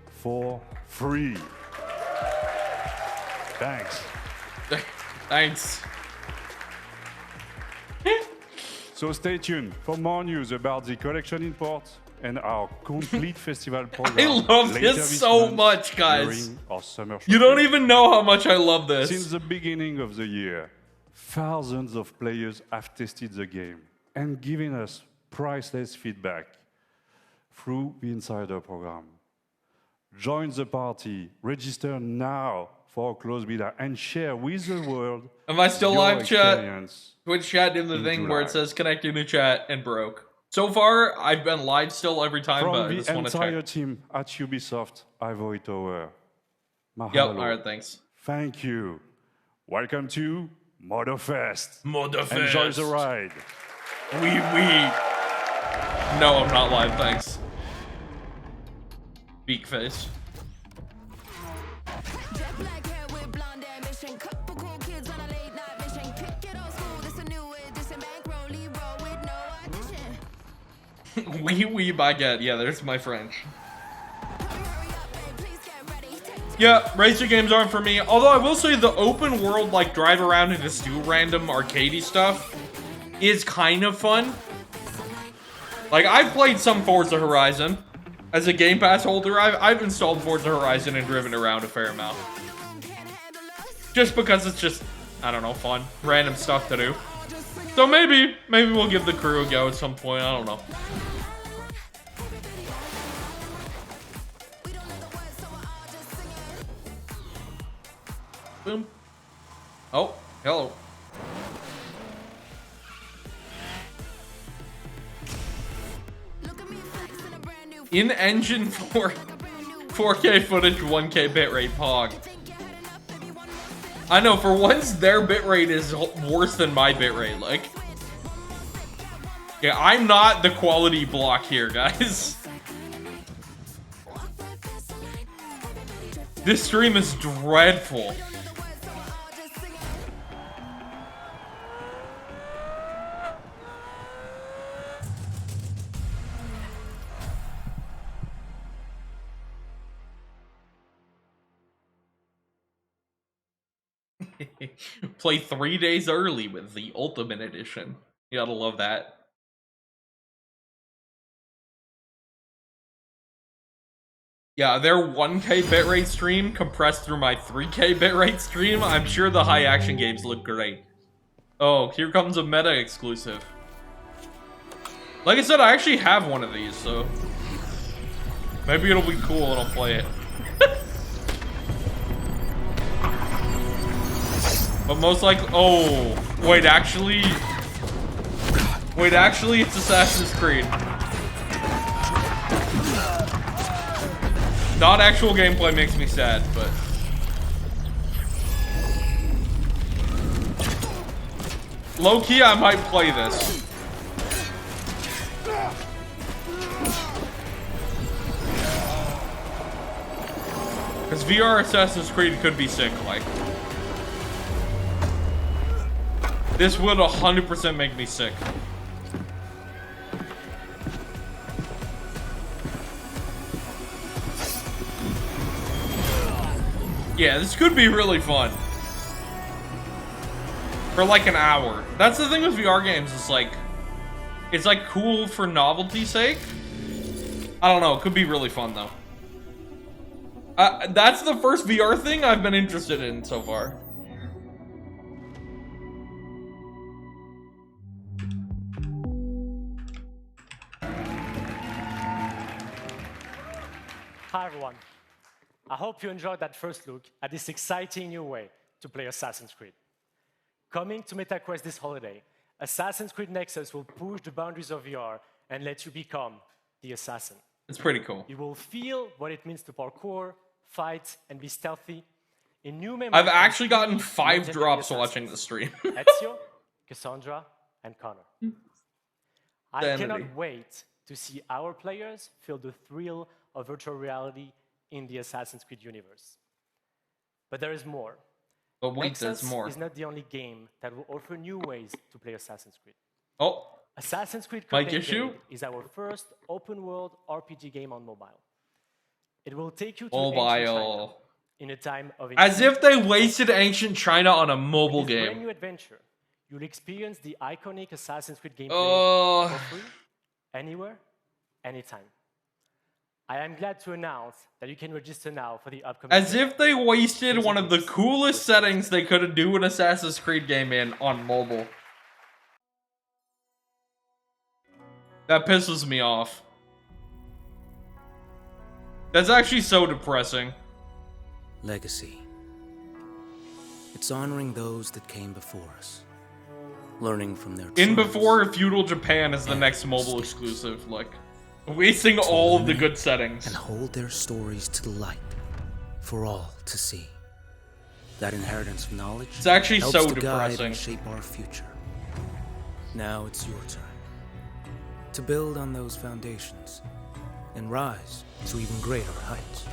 for free. Thanks. Thanks. So stay tuned for more news about the collection import and our complete festival program. I love later this so month much, guys. during our summer You don't showcase. even know how much I love this. Since the beginning of the year, thousands of players have tested the game and given us priceless feedback through the Insider program. Join the party, register now for a close beta, and share with the world. Am I still your live, chat? experience Twitch chat did the in thing where it July. says connecting to chat and broke. So far, I've been live still every time, but I From just the want to entire check. team at Ubisoft Ivory Tower. Yep, Mahalo. alright, thanks. Thank you. Welcome to Motorfest. Motorfest. Enjoy the ride. Wee. No, I'm not live, thanks. Beak face. Wee baguette. Yeah, there's my French. Yeah, racer games aren't for me. Although I will say the open world, like drive around and just do random arcadey stuff, is kind of fun. Like I've played some Forza Horizon. As a Game Pass holder, I've installed Forza Horizon and driven around a fair amount. Just because it's just, I don't know, fun. Random stuff to do. So maybe we'll give the crew a go at some point. I don't know. Boom. Oh, hello. In-engine 4K footage, 1K bitrate Pog. I know, for once, their bitrate is worse than my bitrate, like. Yeah, I'm not the quality block here, guys. This stream is dreadful. Play 3 days early with the Ultimate Edition. You gotta love that. Yeah, their 1K bitrate stream compressed through my 3K bitrate stream. I'm sure the high action games look great. Oh, here comes a meta exclusive. Like I said, I actually have one of these, so maybe it'll be cool and I'll play it. But most likely, oh, wait, actually, it's Assassin's Creed. Not actual gameplay makes me sad, but low-key, I might play this. Because VR Assassin's Creed could be sick, like. This would 100% make me sick. Yeah, this could be really fun. For like an hour. That's the thing with VR games, it's like cool for novelty's sake. I don't know, it could be really fun though. That's the first VR thing I've been interested in so far. Hi everyone. I hope you enjoyed that first look at this exciting new way to play Assassin's Creed. Coming to MetaQuest this holiday, Assassin's Creed Nexus will push the boundaries of VR and let you become the assassin. It's pretty cool. You will feel what it means to parkour, fight, and be stealthy. In new I've actually gotten 5 drops watching the stream. Ezio, Cassandra, and Connor. I Sanity. cannot wait to see our players feel the thrill of virtual reality in the Assassin's Creed universe. But there is more. But wait, Nexus there's more. is not the only game that will offer new ways to play Assassin's Creed. Oh. Assassin's Creed Mic Codename issue? Jade is our first open-world RPG game on mobile. It will take you to Mobile. ancient China in a time of As if they wasted ancient China on a mobile With this brand game. new adventure, you'll experience the iconic Assassin's Creed gameplay for free, anywhere, anytime. I am glad to announce that you can register now for the upcoming. As if they wasted one of the coolest settings they could do an Assassin's Creed game in on mobile. That pisses me off. That's actually so depressing. Legacy. It's honoring those that came before us. Learning from their In triumphs. Before Feudal Japan is the next mobile exclusive, like, wasting all of the good settings. And hold their stories to the light for all to see. That inheritance of knowledge It's actually helps so to guide depressing. and shape our future. Now it's your turn to build on those foundations and rise to even greater heights.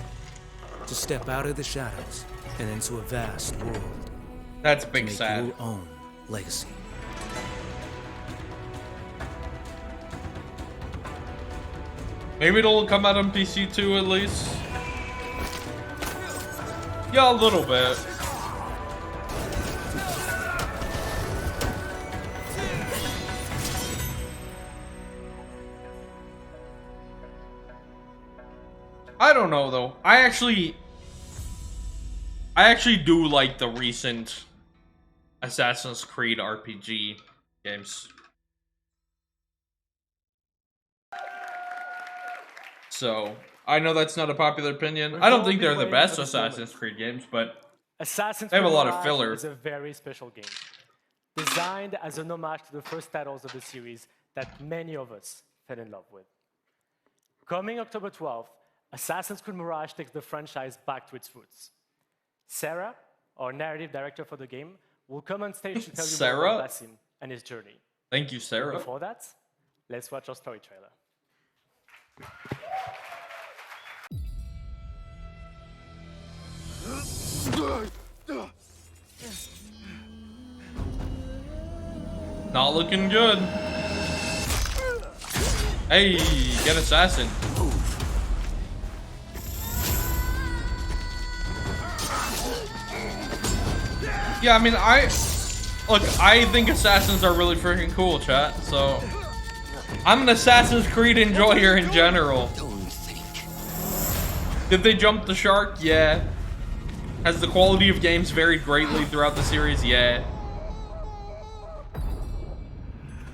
To step out of the shadows and into a vast world. That's to big make sad. your own legacy. Maybe it'll come out on PC too, at least. Yeah, a little bit. I don't know though. I actually do like the recent Assassin's Creed RPG games. So, I know that's not a popular opinion. I don't think they're the best Assassin's Creed games, but Assassin's They have Creed a lot of Mirage filler. is a very special game, designed as an homage to the first titles of the series that many of us fell in love with. Coming October 12th, Assassin's Creed Mirage takes the franchise back to its roots. Sarah, our narrative director for the game, will come on stage to tell you more Sarah? about Basim and his journey. Thank you, Sarah. But before that, let's watch our story trailer. Not looking good. Hey, get assassin. Yeah, I mean, I think assassins are really freaking cool, chat. So, I'm an Assassin's Creed enjoyer in general. Did they jump the shark? Yeah. Has the quality of games varied greatly throughout the series? Yeah.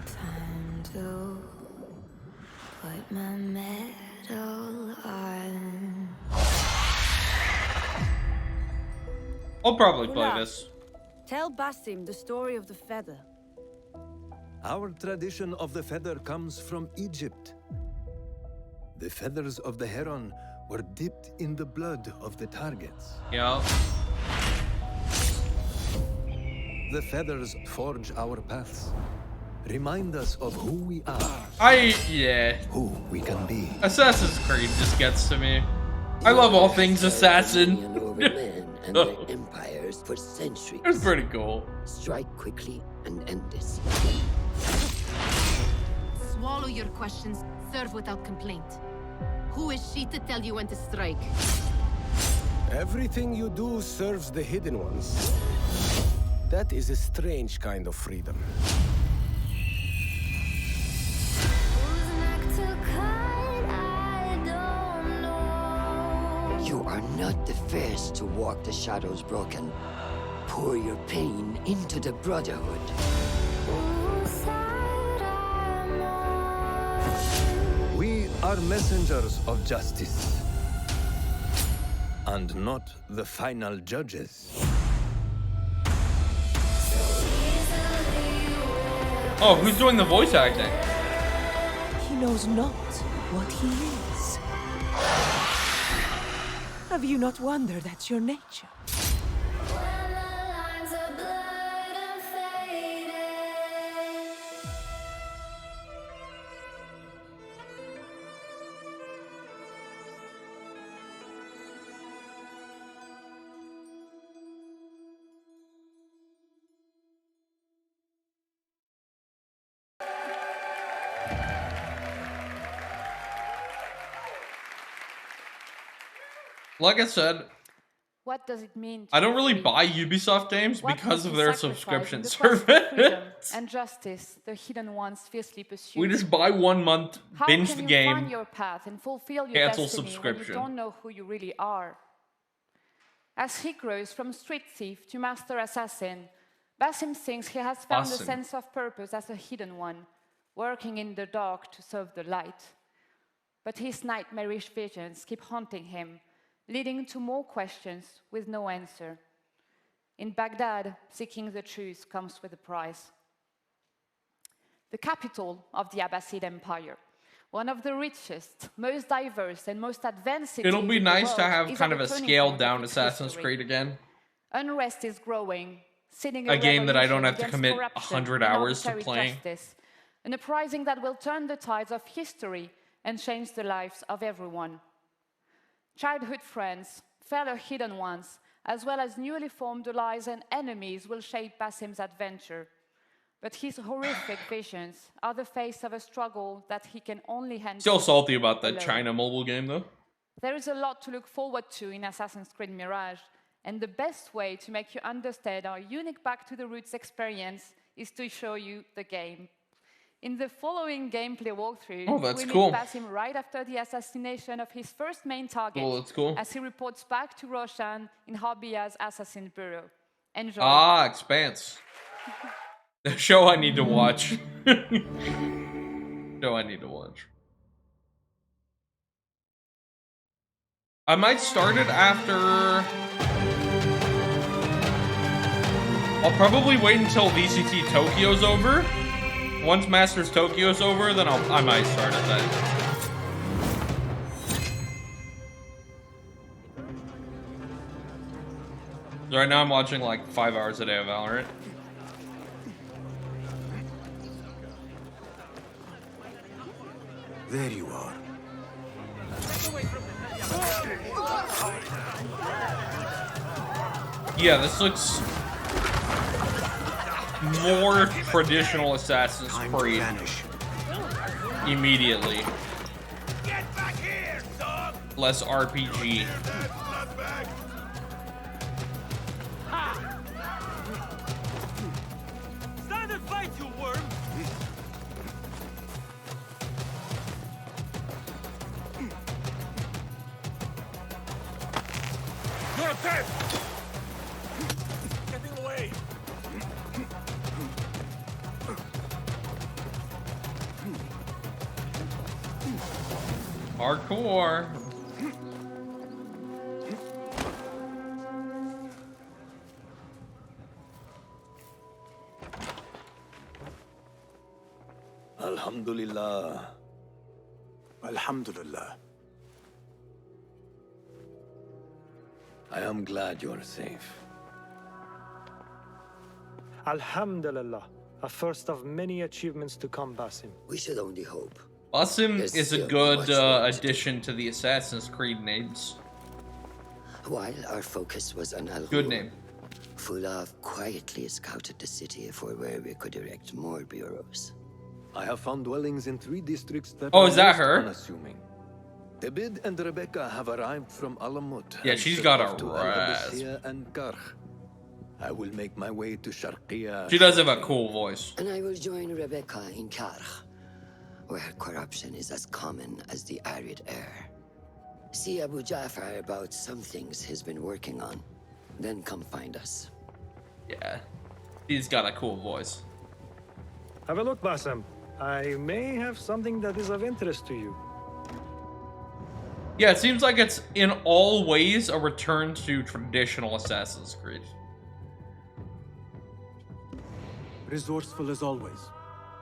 Time to put my medal on. I'll probably play this. Tell Basim the story of the feather. Our tradition of the feather comes from Egypt. The feathers of the heron were dipped in the blood of the targets. Yeah. The feathers forge our paths, remind us of who we are. Yeah. Who we can be. Assassin's Creed just gets to me. I love all things assassin. And their empires for centuries. It's pretty cool. Strike quickly and end this. Swallow your questions. Serve without complaint. Who is she to tell you when to strike? Everything you do serves the hidden ones. That is a strange kind of freedom. You are not the first to walk the shadows broken. Pour your pain into the Brotherhood. We are messengers of justice, and not the final judges. Oh, who's doing the voice acting? He knows not what he is. Have you not wondered at your nature? Like I said, What does it mean? I don't really buy Ubisoft games What because must of we their sacrifice subscription in the quest for freedom service. and justice, the hidden ones fiercely pursue. We just buy 1 month, How binge can the you game, find your path and fulfill your cancel destiny subscription. when you don't know who you really are? As he grows from street thief to master assassin, Basim thinks he has found a Basim. sense of purpose as a hidden one, working in the dark to serve the light. But his nightmarish visions keep haunting him, leading to more questions with no answer. In Baghdad, seeking the truth comes with a price. The capital of the Abbasid Empire, one of the richest, most diverse, and most advanced cities It'll be in the nice to world, have is kind at of a the turning scaled point down of its Assassin's history. Creed again. Unrest is growing, sitting A game that I don't have to against commit corruption 100 and hours to arbitrary playing. justice, an uprising that will turn the tides of history and change the lives of everyone. Childhood friends, fellow hidden ones, as well as newly formed allies and enemies will shape Basim's adventure. But his horrific visions are the face of a struggle that he can only handle. Still salty about that alone. China mobile game though. There is a lot to look forward to in Assassin's Creed Mirage, and the best way to make you understand our unique Back to the Roots experience is to show you the game. In the following gameplay walkthrough, Oh, that's we cool. meet Basim right after the assassination of his first main target, Cool, that's cool. as he reports back to Roshan in Harbiya's assassin bureau. Enjoy. Ah, Expanse. The show I need to watch. Show I need to watch. I might start it after I'll probably wait until VCT Tokyo's over. Once Masters Tokyo's over, then I might start at that. Right now I'm watching like 5 hours a day of Valorant. There you are. Yeah, this looks more traditional Assassin's Creed. Immediately. Less RPG. Stand and fight, you worm! You're dead! Getting away! Hardcore. Alhamdulillah. Alhamdulillah. I am glad you are safe. Alhamdulillah. A first of many achievements to come, Basim. We should only hope. Basim There's is a still good much work to addition to the Assassin's Creed names. While our focus was on Al Good name. Fulav quietly scouted the city for where we could erect more bureaus. I have found dwellings in 3 districts that Oh, are is that most her? unassuming. Debid and Rebecca have arrived from Alamut. Yeah, and she's set got off a to rasp. Al-Abasiyah and Karh. I will make my way to Sharqiya. She does have a cool voice. And I will join Rebecca in Karh, where corruption is as common as the arid air. See Abu Ja'far about some things he's been working on. Then come find us. Yeah. He's got a cool voice. Have a look, Basim. I may have something that is of interest to you. Yeah, it seems like it's in all ways a return to traditional Assassin's Creed. Resourceful as always.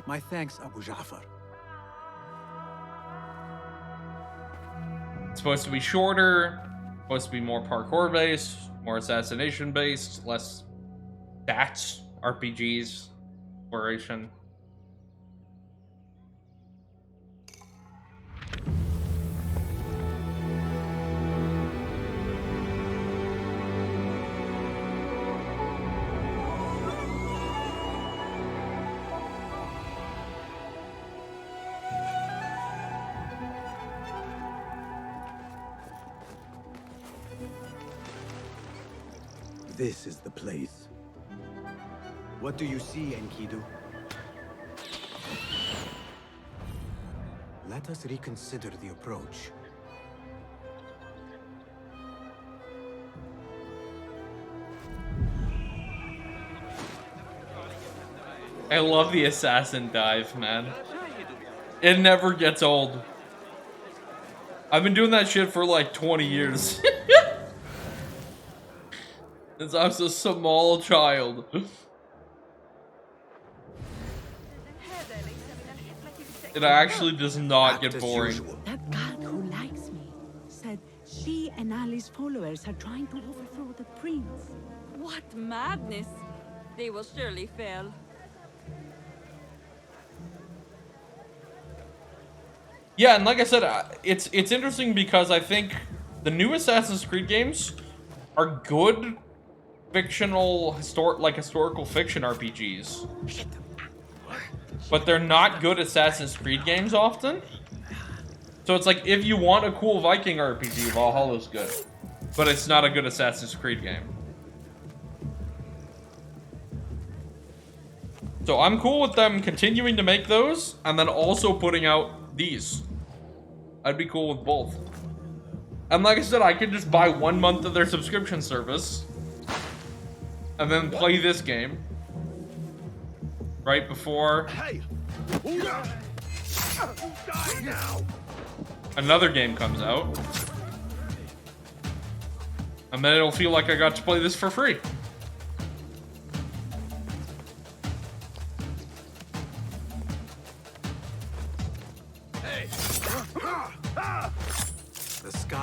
My thanks, Abu Ja'far. It's supposed to be shorter, supposed to be more parkour based, more assassination based, less stats, RPGs, exploration. This is the place. What do you see, Enkidu? Let us reconsider the approach. I love the assassin dive, man. It never gets old. I've been doing that shit for like 20 years. Since I was a small child. It actually does not get boring. That guard who likes me said she and Ali's followers are trying to overthrow the prince. What madness! They will surely fail. Yeah, and like I said, it's interesting because I think the new Assassin's Creed games are good fictional, historical fiction RPGs. But they're not good Assassin's Creed games often. So it's like, if you want a cool Viking RPG, Valhalla's good. But it's not a good Assassin's Creed game. So I'm cool with them continuing to make those, and then also putting out these. I'd be cool with both. And like I said, I could just buy 1 month of their subscription service, and then play this game right before another game comes out. And then it'll feel like I got to play this for free.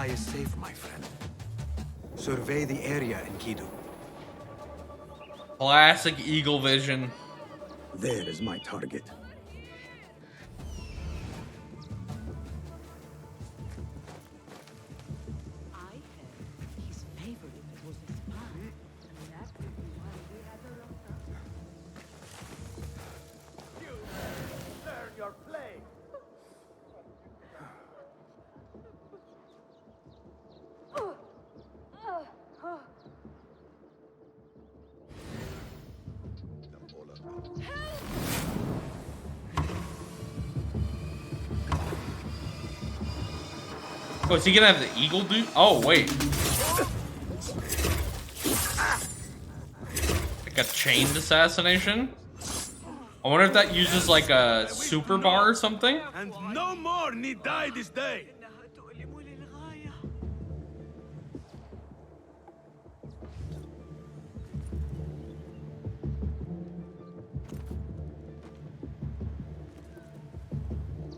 is safe, my friend. Survey the area, Enkidu. Classic eagle vision. There is my target. His favorite was a spy. And that could be why they had her locked up. Learn your play. Oh, is he gonna have the eagle dude? Oh, wait. Like a chained assassination? I wonder if that uses like a super bar or something? And no more need die this day.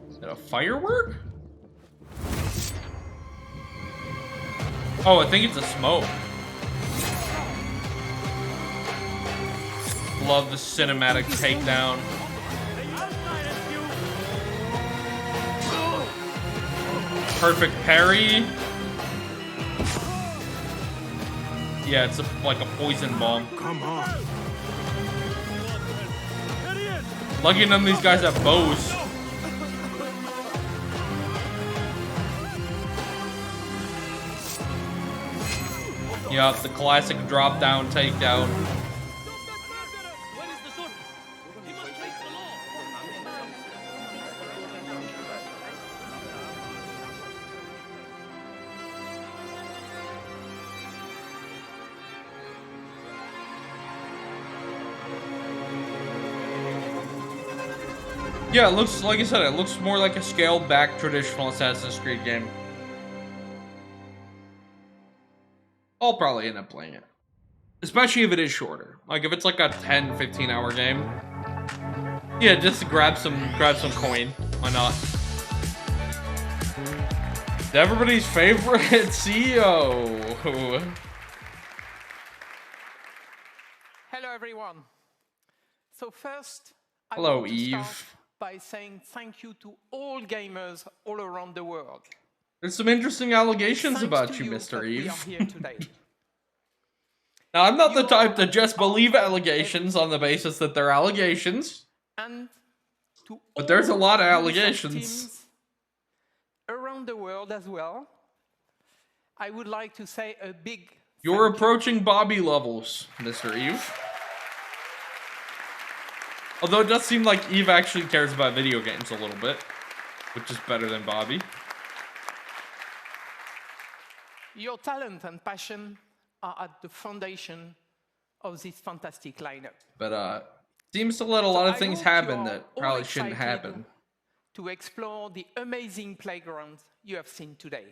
Is it a firework? Oh, I think it's a smoke. Love the cinematic takedown. Perfect parry. Yeah, it's like a poison bomb. Come on. Lucky none of these guys have bows. Yup, the classic drop down takedown. Yeah, it looks, like I said, it looks more like a scaled back traditional Assassin's Creed game. I'll probably end up playing it. Especially if it is shorter. Like if it's like a 10, 15 hour game. Yeah, just grab some coin. Why not? Everybody's favorite CEO. Hello everyone. So first, Hello, I want to Eve. start by saying thank you to all gamers all around the world. There's some interesting allegations Thanks about to you, that Mr. we Eve. are here today. Now, I'm not the type to just believe allegations on the basis that they're allegations. And to But there's a all lot of Ubisoft allegations. teams around the world as well, I would like to say a big You're approaching Bobby levels, Mr. Eve. Although it does seem like Eve actually cares about video games a little bit, which is better than Bobby. Your talent and passion are at the foundation of this fantastic lineup. But seems to let a lot of things hope happen you're that all probably shouldn't excited happen. to explore the amazing playground you have seen today.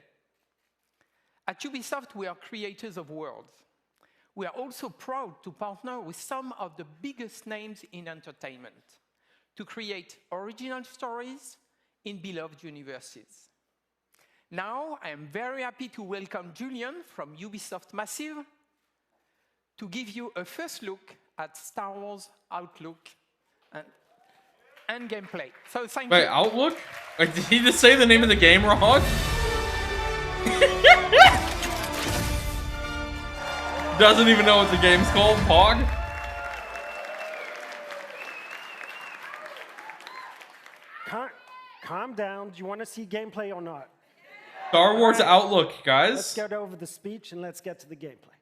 At Ubisoft, we are creators of worlds. We are also proud to partner with some of the biggest names in entertainment to create original stories in beloved universes. Now, I am very happy to welcome Julian from Ubisoft Massive to give you a first look at Star Wars Outlook and gameplay. So thank Wait, you. Outlook? Wait, did he just say the name of the game wrong? Doesn't even know what the game's called, Pog? Calm down. Do you want to see gameplay or not? Star Wars All right. Outlook, guys. Let's get over the speech and let's get to the gameplay.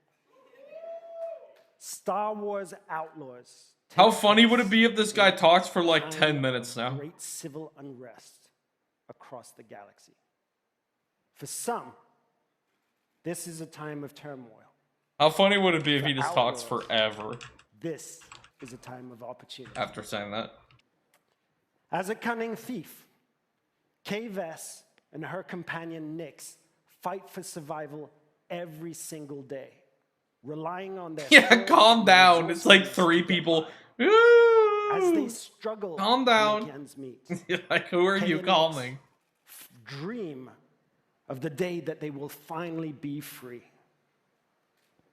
Star Wars Outlaws. How funny would it be if this guy talks for like 10 minutes now? Great civil unrest across the galaxy. For some, this is a time of turmoil. How funny would it be if For he just talks Outlaws, forever This is a time of opportunity. after saying that? As a cunning thief, Kay Vess and her companion Nyx fight for survival every single day, relying on their Yeah, skills calm and down. It's like resources 3 people. as they struggle Calm to down. make ends meet. Like, who are Kay you and Nyx calming? dream of the day that they will finally be free.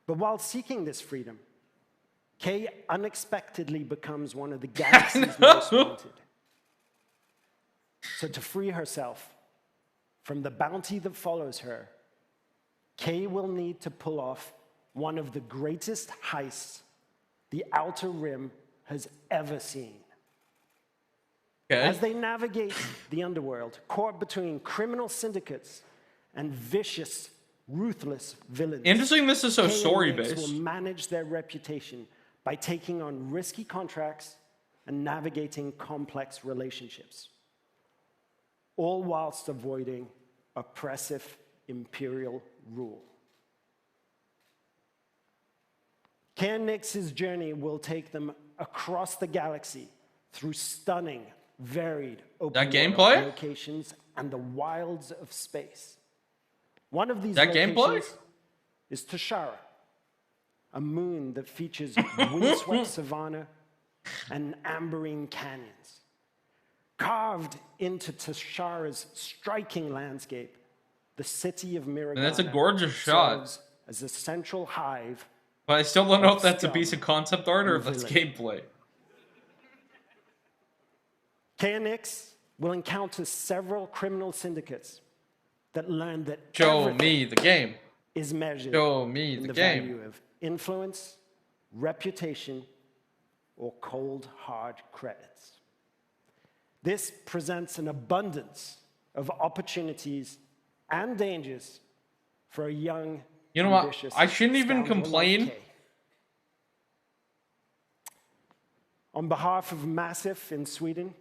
But while seeking this freedom, Kay unexpectedly becomes one of the galaxy's most wanted. So to free herself from the bounty that follows her, Kay will need to pull off one of the greatest heists the Outer Rim has ever seen. Okay. As they navigate the underworld, caught between criminal syndicates and vicious, ruthless villains. Interesting this is so Kay and story-based. Nix will manage their reputation by taking on risky contracts and navigating complex relationships, all whilst avoiding oppressive imperial rule. Kay and Nix's journey will take them across the galaxy through stunning, varied open gameplay? locations and the wilds of space. One of these That locations gameplay? is Tashara, a moon that features windswept savanna and amberine canyons. Carved into Tashara's striking landscape, the city of Miragana And that's a gorgeous shot. serves as a central hive. But I still don't know of if that's a scum piece of concept art or if and that's villainy. gameplay. Kay and Nix will encounter several criminal syndicates that learn that Show everything me the game. is measured Show me in the the game. value of influence, reputation, or cold, hard credits. This presents an abundance of opportunities and dangers for a young, You know what? ambitious I shouldn't even scoundrel like complain. Kay. On behalf of Massive in Sweden,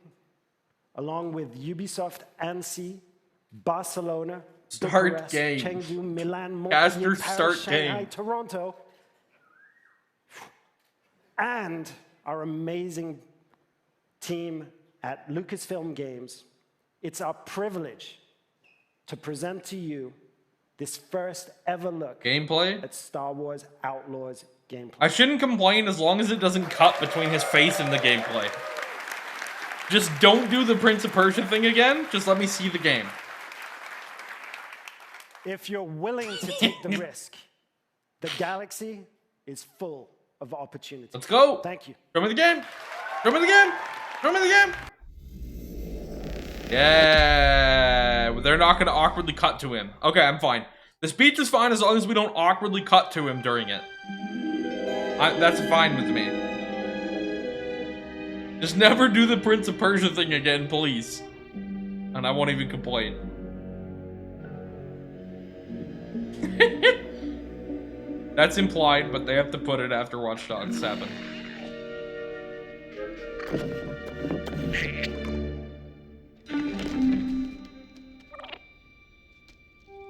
along with Ubisoft Annecy, Barcelona, Start Bucharest, game. Chengdu, Milan, Caster, Montpellier, Paris, start Shanghai, game. Toronto, and our amazing team at Lucasfilm Games, it's our privilege to present to you this first ever look Gameplay? at Star Wars Outlaws gameplay. I shouldn't complain as long as it doesn't cut between his face and the gameplay. Just don't do the Prince of Persia thing again. Just let me see the game. If you're willing to take the risk, the galaxy is full of opportunity. Let's go. Thank you. Show me the game. Show me the game. Show me the game. Yeah. They're not going to awkwardly cut to him. Okay, I'm fine. The speech is fine as long as we don't awkwardly cut to him during it. That's fine with me. Just never do the Prince of Persia thing again, please. And I won't even complain. That's implied, but they have to put it after Watch Dogs happen.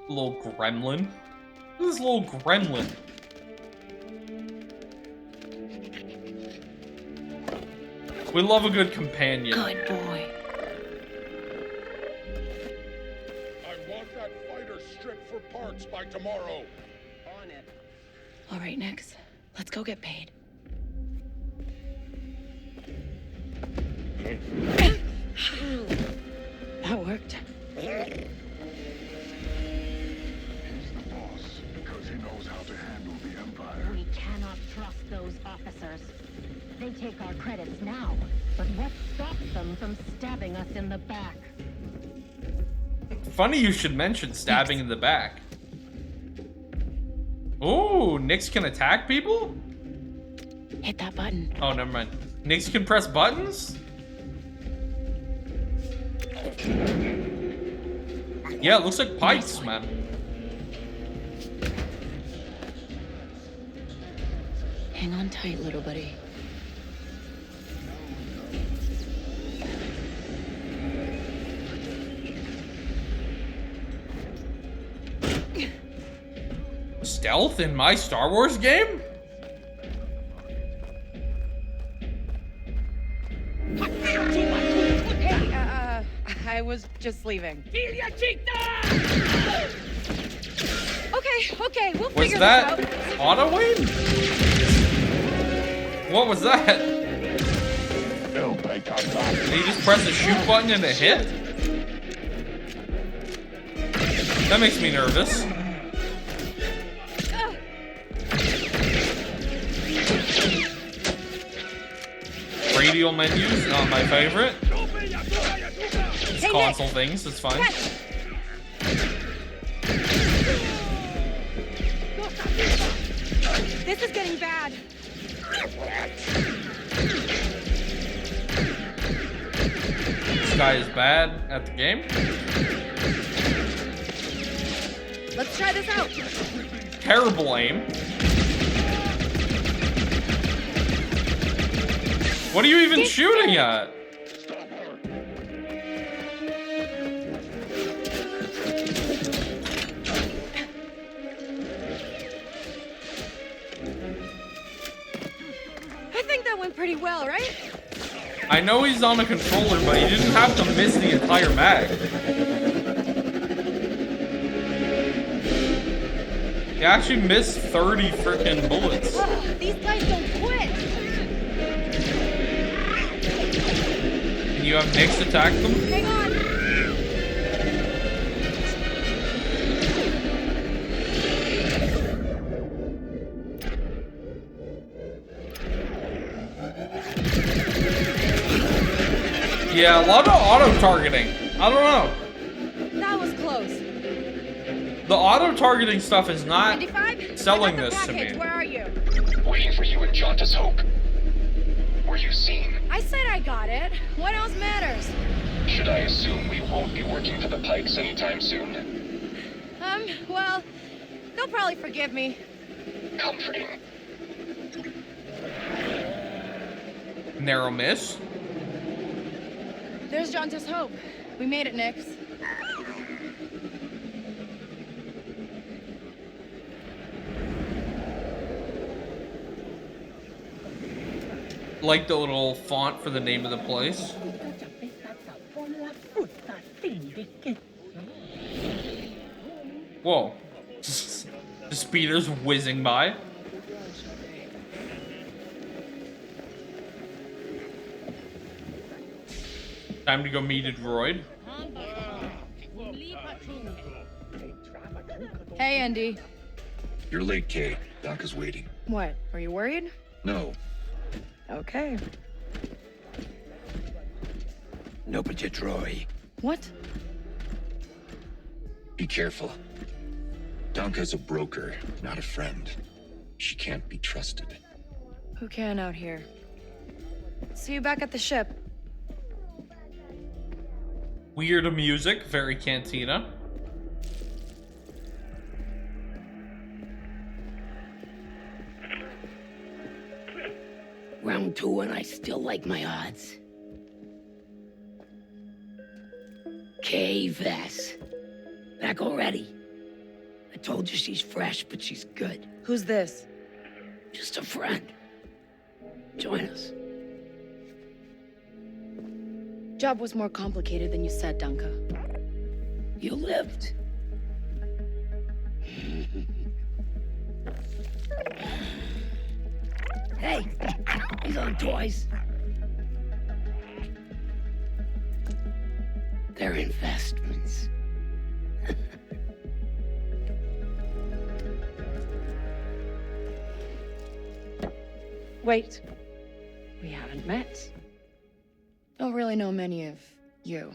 Little gremlin. Look at this little gremlin. We love a good companion. Good boy. I want that fighter stripped for parts by tomorrow. On it. All right, Nix. Let's go get paid. That worked. He's the boss because he knows how to handle the Empire. We cannot trust those officers. They take our credits now, but what stops them from stabbing us in the back? Funny you should mention stabbing in the back. Ooh, Nix can attack people? Hit that button. Oh, never mind. Nix can press buttons? Yeah, it looks like pipes, man. Hang on tight, little buddy. Stealth in my Star Wars game? Hey, I was just leaving. Okay, we'll Was figure that this out. auto win? What was that? Did he just press the shoot button and it hit? That makes me nervous. Radial menus, not my favorite. It's console things, it's fine. This is getting bad. This guy is bad at the game. Let's try this out. Terrible aim. What are you even shooting at? I think that went pretty well, right? I know he's on a controller, but he didn't have to miss the entire mag. He actually missed 30 freaking bullets. Ugh, these guys don't quit. Can you have Nyx attack them? Hang on. Yeah, a lot of auto-targeting. I don't know. That was close. The auto-targeting stuff is not 95? selling I got the this to package. me. Where are you? Waiting for you at Jaunta's Hope. Were you seen? I said I got it. What else matters? Should I assume we won't be working for the Pikes anytime soon? Well, they'll probably forgive me. Comforting. Narrow miss. There's Jaunta's Hope. We made it, Nyx. Like the little font for the name of the place. Whoa. The speeder's whizzing by. Time to go meet a droid. Hey, Andy. You're late, Kay. Doc is waiting. What? Are you worried? No. Okay. No, but you Troy. What? Be careful. Donka's a broker, not a friend. She can't be trusted. Who can out here? See you back at the ship. Weird music, very Cantina. Round 2 and I still like my odds. Kay Vess. Back already. I told you she's fresh, but she's good. Who's this? Just a friend. Join us. Job was more complicated than you said, Danka. You lived. Hey, these aren't toys. They're investments. Wait. We haven't met. Don't really know many of you.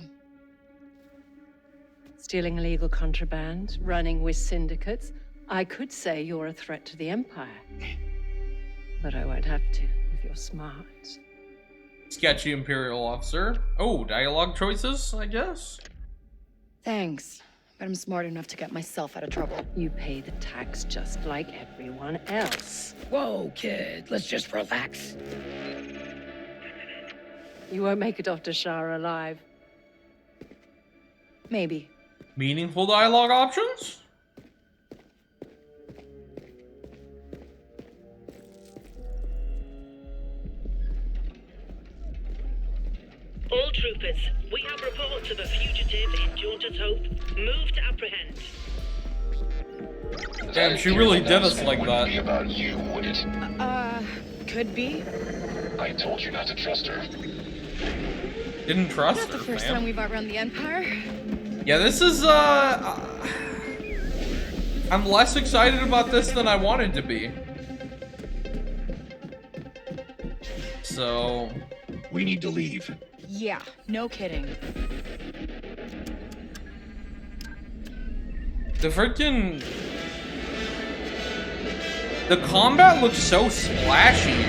Stealing illegal contraband, running with syndicates. I could say you're a threat to the Empire. But I won't have to, if you're smart. Sketchy Imperial officer. Oh, dialogue choices, I guess. Thanks, but I'm smart enough to get myself out of trouble. You pay the tax just like everyone else. Whoa, kid, let's just relax. You won't make it off to Shara alive. Maybe. Meaningful dialogue options? All troopers, we have reports of a fugitive in Jaunta's Hope. Move to apprehend. Damn, she really did us like that. Be about you, would it? Could be. I told you not to trust her. Didn't trust Not her, the first fam. time we've outrun the Empire. Yeah, this is, I'm less excited about this than I wanted to be. So... We need to leave. Yeah, no kidding. The freaking... The combat looks so splashy,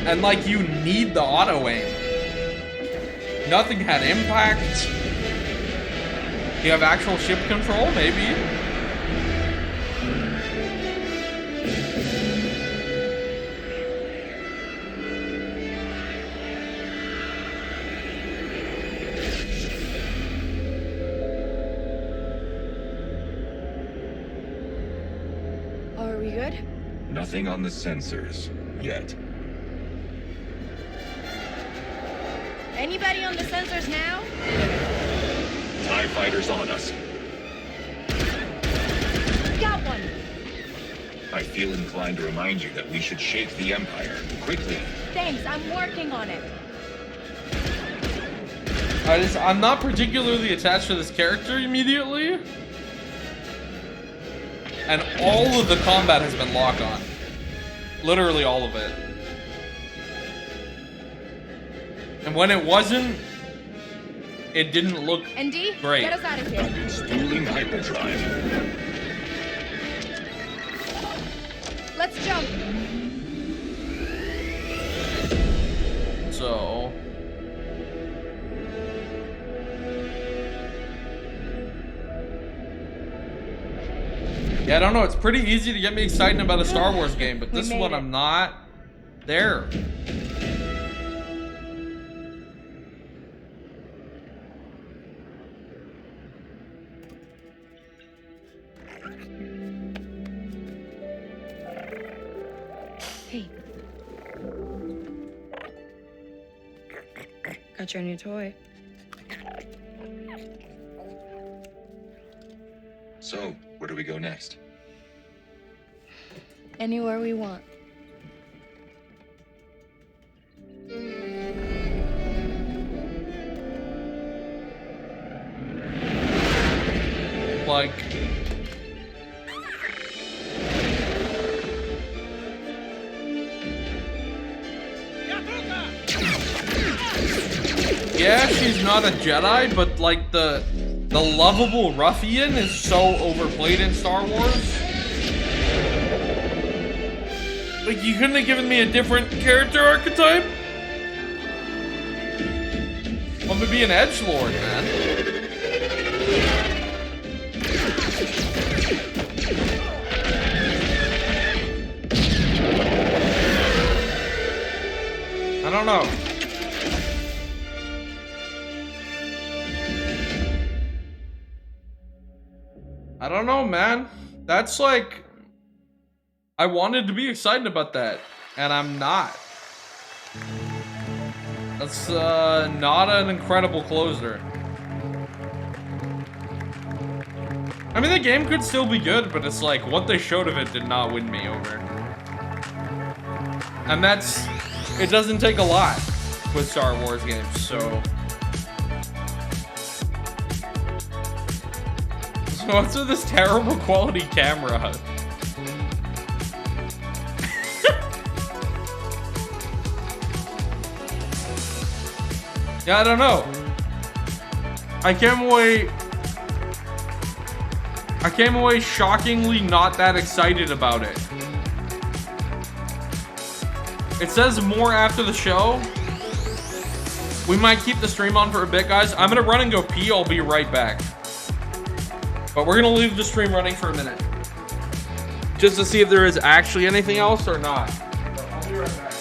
and like you need the auto aim. Nothing had impact. You have actual ship control, maybe. Are we good? Nothing on the sensors yet. Anybody on the sensors now? TIE fighters on us. Got one. I feel inclined to remind you that we should shake the Empire quickly. Thanks, I'm working on it. I'm not particularly attached to this character immediately. And all of the combat has been lock on. Literally all of it. And when it wasn't, it didn't look ND, great. get us out of here. Installing hyperdrive. Let's jump. So... Yeah, I don't know. It's pretty easy to get me excited about a Star Wars game, but this one I'm not there. Hey. Got your new toy. So, where do we go next? Anywhere we want. Like... Yeah, she's not a Jedi, but like the lovable ruffian is so overplayed in Star Wars. Like, you couldn't have given me a different character archetype? I'm gonna be an edgelord, man. I don't know. I don't know, man. That's like... I wanted to be excited about that, and I'm not. That's not an incredible closer. I mean, the game could still be good, but it's like, what they showed of it did not win me over. And that's... It doesn't take a lot with Star Wars games, so... So what's with this terrible quality camera? Yeah, I don't know. I came away shockingly not that excited about it. It says more after the show. We might keep the stream on for a bit, guys. I'm gonna run and go pee. I'll be right back. But we're gonna leave the stream running for a minute. Just to see if there is actually anything else or not. So I'll be right back.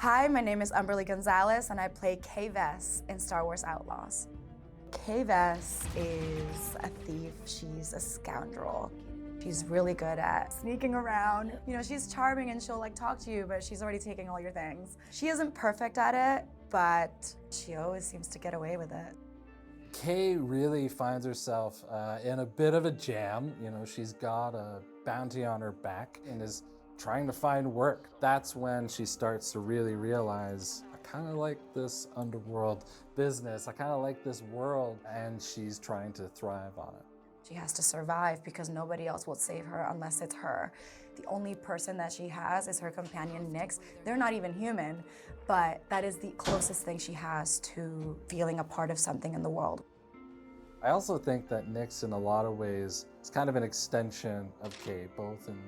Hi, my name is Umberly Gonzalez, and I play Kay Vess in Star Wars Outlaws. Kay Vess is a thief. She's a scoundrel. She's really good at sneaking around. You know, she's charming and she'll like talk to you, but she's already taking all your things. She isn't perfect at it, but she always seems to get away with it. Kay really finds herself in a bit of a jam. You know, she's got a bounty on her back and is trying to find work. That's when she starts to really realize, I kind of like this underworld business. I kind of like this world, and she's trying to thrive on it. She has to survive because nobody else will save her unless it's her. The only person that she has is her companion, Nyx. They're not even human, but that is the closest thing she has to feeling a part of something in the world. I also think that Nyx, in a lot of ways, is kind of an extension of Kay, both in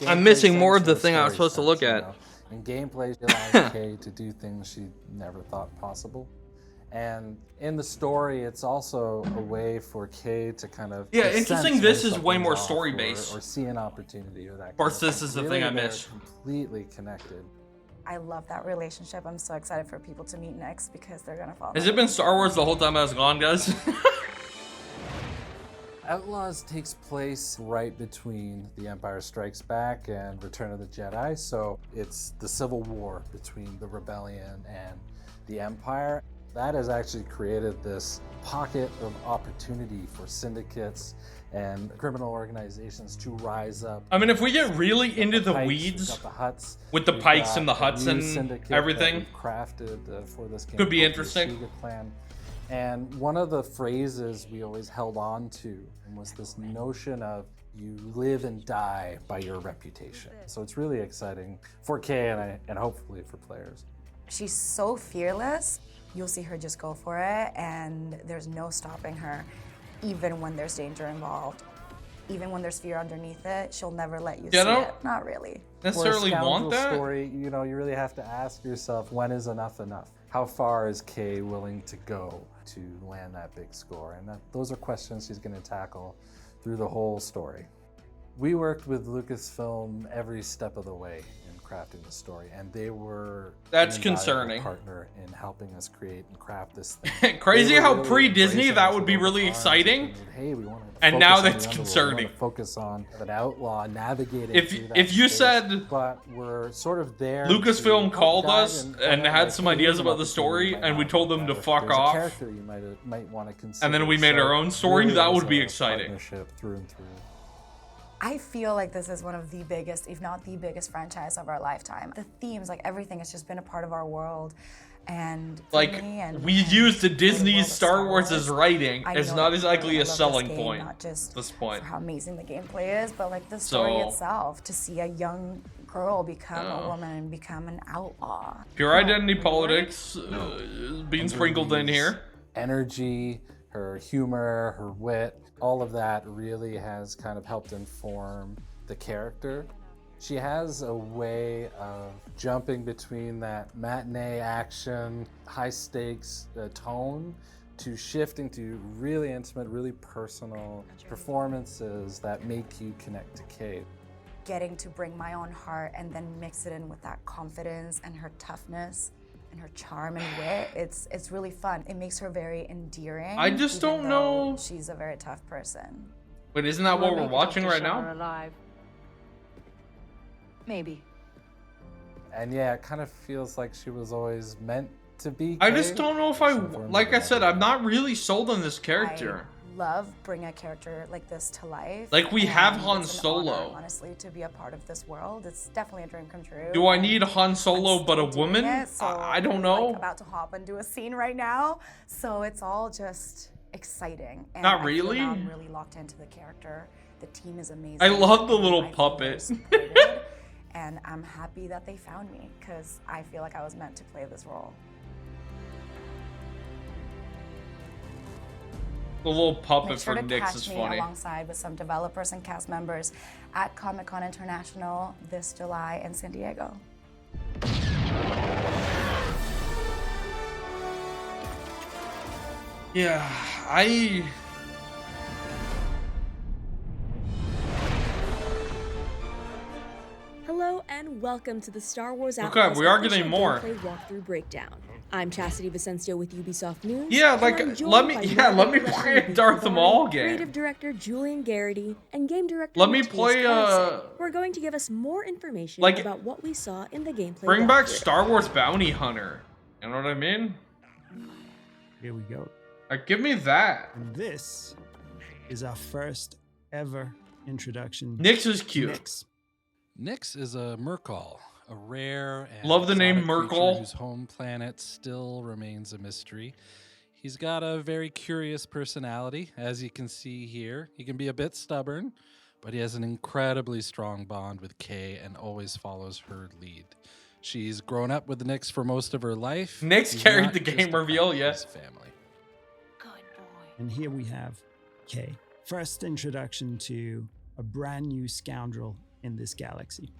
I'm missing more of the and thing I was supposed to story look sense, at. you know? In gameplay, she allows Kay to do things she never thought possible. And in the story, it's also a way for Kay to kind of interesting. This is way more story based, or see an opportunity, or that. Of course, this is the thing I miss. Completely connected. I love that relationship. I'm so excited for people to meet Nyx because they're gonna fall. Has it been Star Wars the whole time I was gone, guys? Outlaws takes place right between The Empire Strikes Back and Return of the Jedi, so it's the civil war between the rebellion and the Empire. That has actually created this pocket of opportunity for syndicates and criminal organizations to rise up. I mean, if we get really into the weeds with the pikes and the huts and everything, crafted for this game could be interesting. Plan. And one of the phrases we always held on to was this notion of you live and die by your reputation. So it's really exciting for Kay and hopefully for players. She's so fearless. You'll see her just go for it, and there's no stopping her, even when there's danger involved. Even when there's fear underneath it, she'll never let you see it. Not really. Necessarily want that? Story, you know, you really have to ask yourself, when is enough enough? How far is Kay willing to go to land that big score? And those are questions she's going to tackle through the whole story. We worked with Lucasfilm every step of the way in crafting the story, and they were that's an invaluable concerning partner in helping us create and craft this thing. Crazy how pre-Disney that would be really exciting. Hey, we want to and now that's concerning. Focus on an outlaw navigating. If you said, but we're sort of there. Lucasfilm called us and had some ideas about the story, and we told them to fuck off. Character you might want to consider. And then we made our own story. That would be exciting. Partnership through and through. I feel like this is one of the biggest, if not the biggest franchise of our lifetime. The themes, like everything has just been a part of our world. And like, we used the Disney's Star Wars as writing. It's not exactly a selling point at this point. For how amazing the gameplay is, but like the story itself, to see a young girl become a woman and become an outlaw. Pure identity politics being sprinkled in here. Energy, her humor, her wit, all of that really has kind of helped inform the character. She has a way of jumping between that matinee action, high stakes tone to shifting to really intimate, really personal performances that make you connect to Kay. Getting to bring my own heart and then mix it in with that confidence and her toughness and her charm and wit, it's really fun. It makes her very endearing. I just don't know. She's a very tough person. Wait, isn't that what we're watching right now? Alive. Maybe. And yeah, it kind of feels like she was always meant to be Kay. I just don't know if like I said, I'm not really sold on this character. I love bringing a character like this to life. Like we have Han Solo. Honor, honestly, to be a part of this world, it's definitely a dream come true. Do I need Han Solo but a woman? I don't know. Like about to hop and do a scene right now, so it's all just exciting. And not really. I'm really locked into the character. The team is amazing. I love the little puppet. And I'm happy that they found me because I feel like I was meant to play this role. The little puppet for Nyx is funny. Alongside with some developers and cast members at Comic-Con International this July in San Diego. Yeah, Hello and welcome to the Star Wars Okay, Outlaws we are official getting more. gameplay walkthrough breakdown. I'm Chastity Vicencio with Ubisoft News. Yeah, and like, I'm joined let me by play a Darth Maul game. Creative director Julian Garrity and game director Let me Matthias play, Carlson, who are going to give us more information like, about what we saw in the gameplay. Bring back walkthrough. Star Wars Bounty Hunter. You know what I mean? Here we go. Like, give me that. And this is our first ever introduction. Nyx is cute. Nyx is a Merkal, a rare and Love the name exotic creature Merkal. whose home planet still remains a mystery. He's got a very curious personality, as you can see here. He can be a bit stubborn, but he has an incredibly strong bond with Kay and always follows her lead. She's grown up with Nyx for most of her life. Nyx She's carried not the just game a part reveal, of yes. his family. And here we have Kay. First introduction to a brand new scoundrel in this galaxy.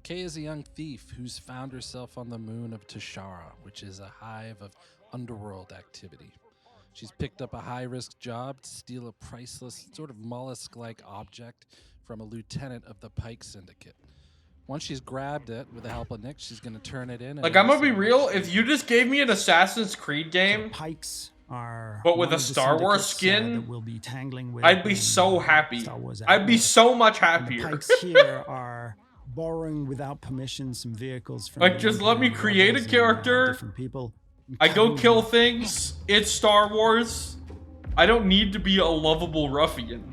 Kay is a young thief who's found herself on the moon of Tashara, which is a hive of underworld activity. She's picked up a high-risk job to steal a priceless, sort of mollusk-like object from a lieutenant of the Pike Syndicate. Once she's grabbed it, with the help of Nyx, she's going to turn it in. Like, I'm gonna be real, if you just gave me an Assassin's Creed game, Pikes are but with one a of the Star Wars syndicates, skin, that we'll be tangling with I'd be in so happy. Star Wars I'd be Outlaws. so much And the happier. Pikes here are borrowing without permission some vehicles from Like, just let me Imperial create a rebels and, character. different people. I go kill things. It's Star Wars. I don't need to be a lovable ruffian.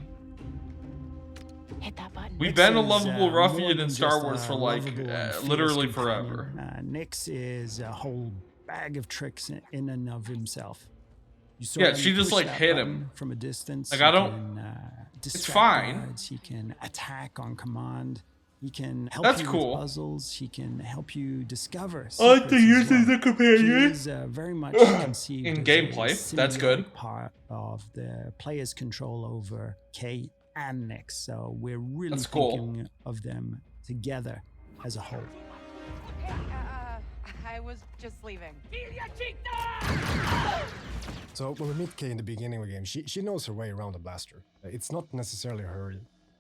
Hit that button. We've Nyx been a is, lovable more ruffian than in Star just Wars a for like lovable and fierce literally companion. forever. Nyx is a whole bag of tricks in and of himself. You saw Yeah, him she just, push like, that hit button him. from a distance. Like, He I don't- can, it's distract fine. guards. He can attack on command. He can help That's you cool. with puzzles. He can help you discover. I like to secrets use as as well. a companion. He is good. Much conceived In as gameplay, a that's good. symbiotic part of the player's control over Kay and Nyx. So we're really That's cool. thinking of them together as a whole. I was just leaving. So when we meet Kay in the beginning of the game, she knows her way around the blaster. It's not necessarily her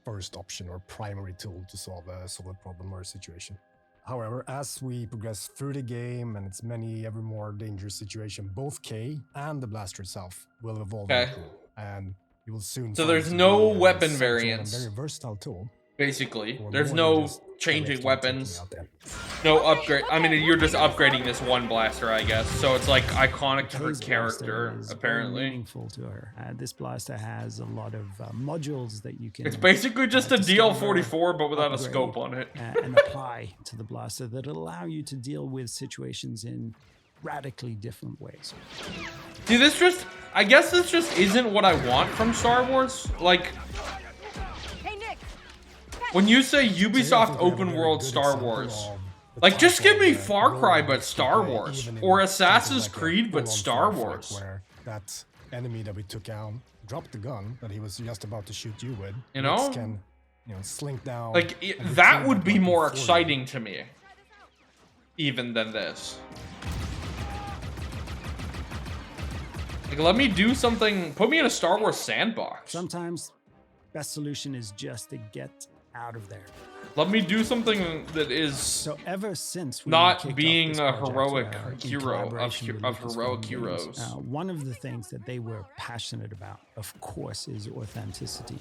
first option or primary tool to solve a problem or a situation. However, as we progress through the game and its many ever more dangerous situations, both Kay and the blaster itself will evolve Okay. and grow, and you will soon. So find there's it to no be a weapon central and variants. Very versatile tool. Basically, for there's more no than just changing collecting weapons. out there. No upgrade. I mean, you're just upgrading this one blaster, I guess. So it's like iconic to her Kay's blaster character, is very apparently. meaningful to her. This blaster has a lot of modules that you can. It's basically just a discover, DL44, but without a upgrade, scope on it. and apply to the blaster that allow you to deal with situations in radically different ways. See, this just... I guess this just isn't what I want from Star Wars. Like, Hey, Nick. when you say Ubisoft open world Star Wars, like, just give me Far Cry but Star Wars, or Assassin's Creed but Star Wars. Where that enemy that we took out dropped the gun that he was just about to shoot you with. You know? Nyx can, slink down. Like, and that retrieve would be weapon more for you. exciting to me, even than this. Like, let me do something, put me in a Star Wars sandbox. Sometimes, best solution is just to get out of there. Let me do something that is So ever since we not kicked off being this a project, heroic in hero of, collaboration with of Lucasfilm heroic Games, heroes. one of the things that they were passionate about, of course, is authenticity.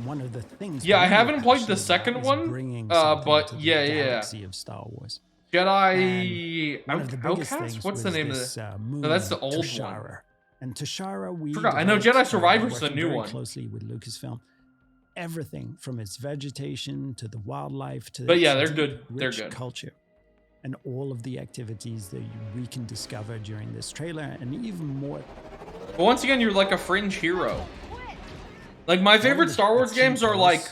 One of the things. Yeah, I we were haven't played the passionate second about is one, bringing something but to the yeah. galaxy of Star Wars. Jedi One of the biggest Outcast? things What's the was name of this, the? moon, No, that's the old Tashara. one. And Tashara, we Forgot. I know developed, Jedi Survivor's the working new very one. closely with Lucasfilm. Everything from its vegetation to the wildlife to But yeah, its they're deep, good. They're rich good. culture, and all of the activities that we can discover during this trailer, and even more. But once again, you're like a fringe hero. Like, my favorite Star Wars games are like...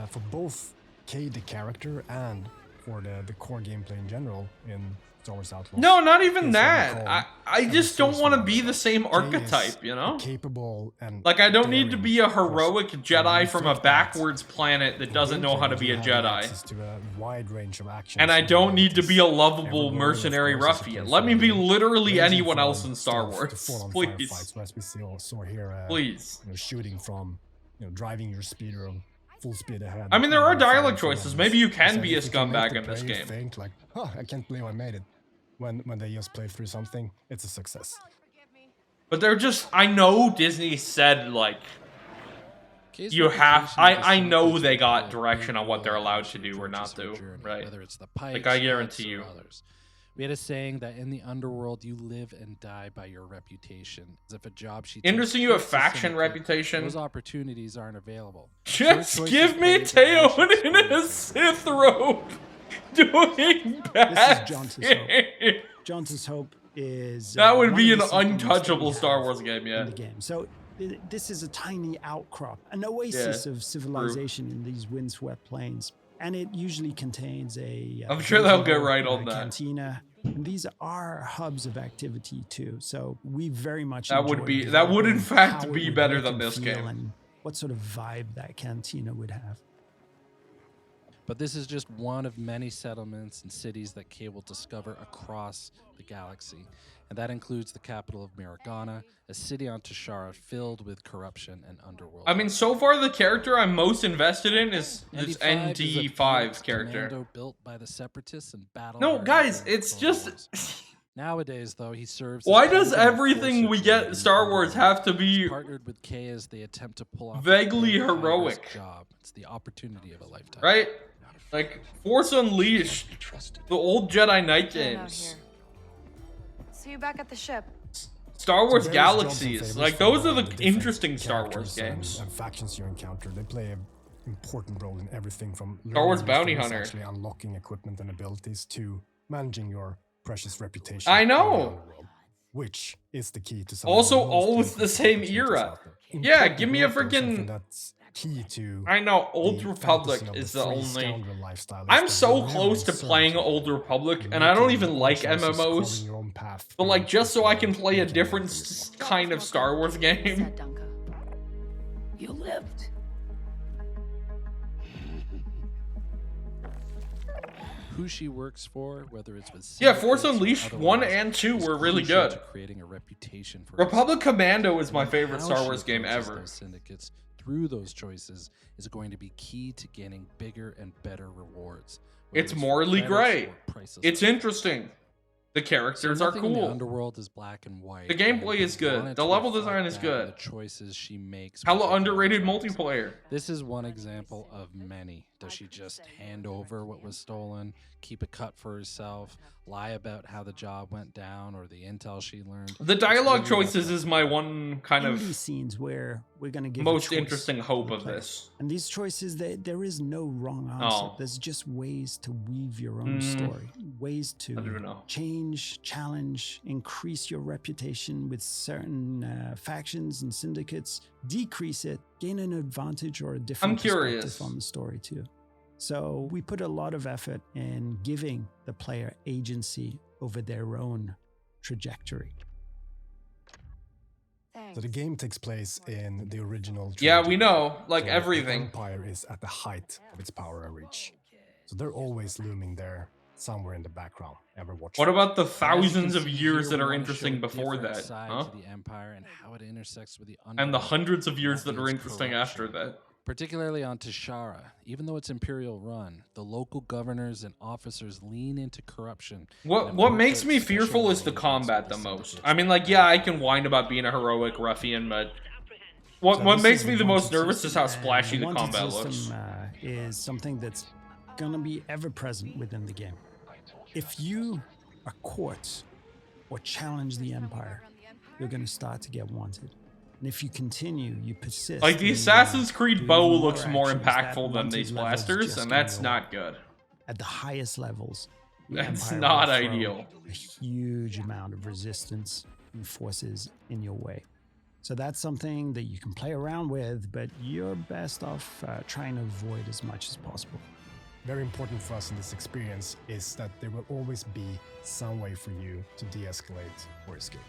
for both Kay the character and for the core gameplay in general in Star Wars Outlaws. No, not even is that. Nicole I and just the don't first want to one. be the same Kay is archetype, you know? Capable and Like, I don't need to daring be a heroic person. Jedi And from a with that, backwards planet that doesn't know how to be a you have Jedi. access to a wide range of actions And I and don't need to be a abilities. lovable Every mercenary warrior, of course, is a ruffian. place Let for me be them, literally ranging anyone else from in Star stealth to Wars. full-on Please. firefights, as we saw here. Please. Shooting from, driving your speeder full speed ahead. I mean, there are and firing dialogue for choices. enemies. Maybe you can So be a if you can make scumbag the in this player game. Think like, oh, I can't believe I made it. When they just play through something, it's a success. But they're just, I know Disney said, like, you have, I know they got direction on what they're allowed to do or not do, right? Whether it's the Like, Pikes, I Huts, guarantee or you. others. We had a saying that in the underworld, you live and die by your reputation. As if a job she takes Interesting you have hits the faction syndicate, reputation. Those opportunities aren't available. Just give me Teon in a Sith robe doing bad. This is Jonta's Hope. Jonta's Hope is That would one be of an the settlements that we untouchable Star have Wars game, yeah. in the game. So this is a tiny outcrop, an oasis Yeah, of civilization in these windswept plains, and it usually contains a. I'm sure they'll get hall, right a on that. Cantina. And these are hubs of activity too. So we very much That would enjoyed be, that would in developing fact how it be would better look than and this feel game. and what sort of vibe that cantina would have. But this is just one of many settlements and cities that Kay will discover across the galaxy. And that includes the capital of Miragana, a city on Tashara filled with corruption and underworld. I mean, so far the character I'm most invested in is this ND5 is a ND5 character. commando built by the Separatists and battle. No, guys, it's just... Nowadays, though, he serves. Why as does President everything Force we of get the Star Wars have to be partnered with Kay as they attempt to pull off vaguely a high-risk heroic? job. It's the opportunity of a lifetime. Right? Like, Force Unleashed, the old Jedi Knight Going out games, here. See you back at the ship. Star Wars So various jobs and Galaxies, favors like for those are all the different interesting Star Wars characters games. and factions you encounter. They play an important role in everything from Star Wars learning Bounty things, Hunter. actually unlocking equipment and abilities, to managing your precious reputation. I in the know. underworld, which is the key to some of Also, the most all with the interesting same opportunities era. out there. Yeah, Important give me a work, though, something freaking. that's key to I know, Old the Republic fantasy of is the the free only. scoundrel lifestyle is I'm that so you're never close to in playing search Old Republic, of and I don't making even your like choices, carving MMOs. your own path, But like, just so I can play a making different life for yourself. kind of Star Wars game. You lived. Who she works for, whether it's with Yeah, Force syndicates or Unleashed 1 otherwise, and 2 is were really crucial good. to creating a reputation for Republic herself. Commando is my And favorite how Star she Wars game approaches ever. those syndicates through those choices is going to be key to gaining bigger and better rewards. whether It's for morally credits great. or priceless It's rewards. interesting. The characters So are nothing in the cool. underworld is black and white. The gameplay and is we good. wanted The to level reflect design is that good. in the choices she makes. Hella with her underrated characters. multiplayer. This is one example of many. Does she just hand over what was stolen, keep a cut for herself, lie about how the job went down or the intel she learned? The It's dialogue really choices is my one kind In of these scenes where we're going to give a most choice interesting to hope the of player. this. And these choices, there is no wrong answer. Oh. There's just ways to weave your own Mm. story, ways to I don't know. change, challenge, increase your reputation with certain factions and syndicates, decrease it, gain an advantage or a different curious. perspective on the story too. So we put a lot of effort in giving the player agency over their own trajectory. So the game takes place in the original Yeah, trilogy. we know, like So everything. The Empire is at the height of its power and reach. So they're always looming there somewhere in the background. Ever watch? What about the As you can thousands of see years here, that we are wanna interesting show before different that? sides Huh? of the Empire and how it intersects with the And the underworld hundreds of years that are its interesting corruption. after that. Particularly on Tashara, even though it's Imperial run, the local governors and officers lean into corruption. What makes me fearful is the combat the most. I mean, like, yeah, I can whine about being a heroic ruffian, but what So this makes is me the the most wanted nervous is how system, splashy and the wanted combat system, looks. Is something that's gonna be ever present within the game. If you are caught or challenge the Empire, you're gonna start to get wanted. And if you continue, you persist. Like, the in, Assassin's Creed doing bow more looks more actions, that impactful than wanted these level's blasters, just and gonna that's go not up. good. At the highest levels, the That's Empire not will throw ideal. A huge amount of resistance and forces in your way. So that's something that you can play around with, but you're best off trying to avoid as much as possible. Very important for us in this experience is that there will always be some way for you to de-escalate or escape.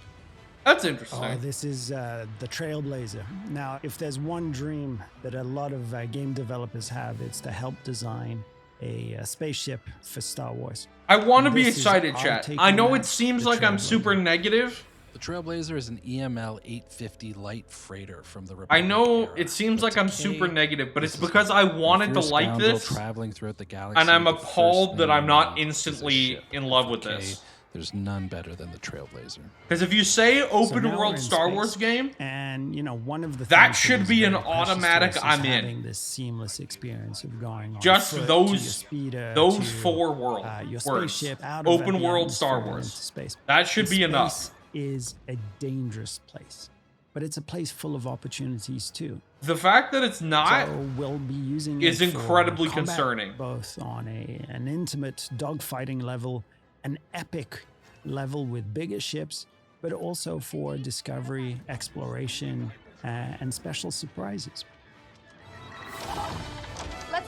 That's interesting. Oh, this is the Trailblazer. Now, if there's one dream that a lot of game developers have, it's to help design a spaceship for Star Wars. I want to be This is excited, our chat. take I on know that, it seems the like I'm Trailblazer. super negative, The Trailblazer is an EML 850 light freighter from the Republic I know era. it seems like I'm super hey, negative, but this it's is because I if wanted you're to a like scoundrel this, traveling throughout the galaxy, and I'm the first appalled that thing I'm you not need is a instantly ship. in love with Okay, this. There's none better than the Trailblazer. Because if you say open now we're world in Star space, Wars game, and you know, one of the that things should is be an very precious to automatic us is I'm in. having this seamless experience of going on just foot, to those your speeder, those to, 4 world your words, spaceship out of open the world Star atmosphere Wars. into space. That should And be enough. Space is a dangerous place, but it's a place full of opportunities too. The fact that it's not so we'll be using is it for incredibly combat, concerning. both on an intimate dogfighting level, an epic level with bigger ships, but also for discovery, exploration, and special surprises.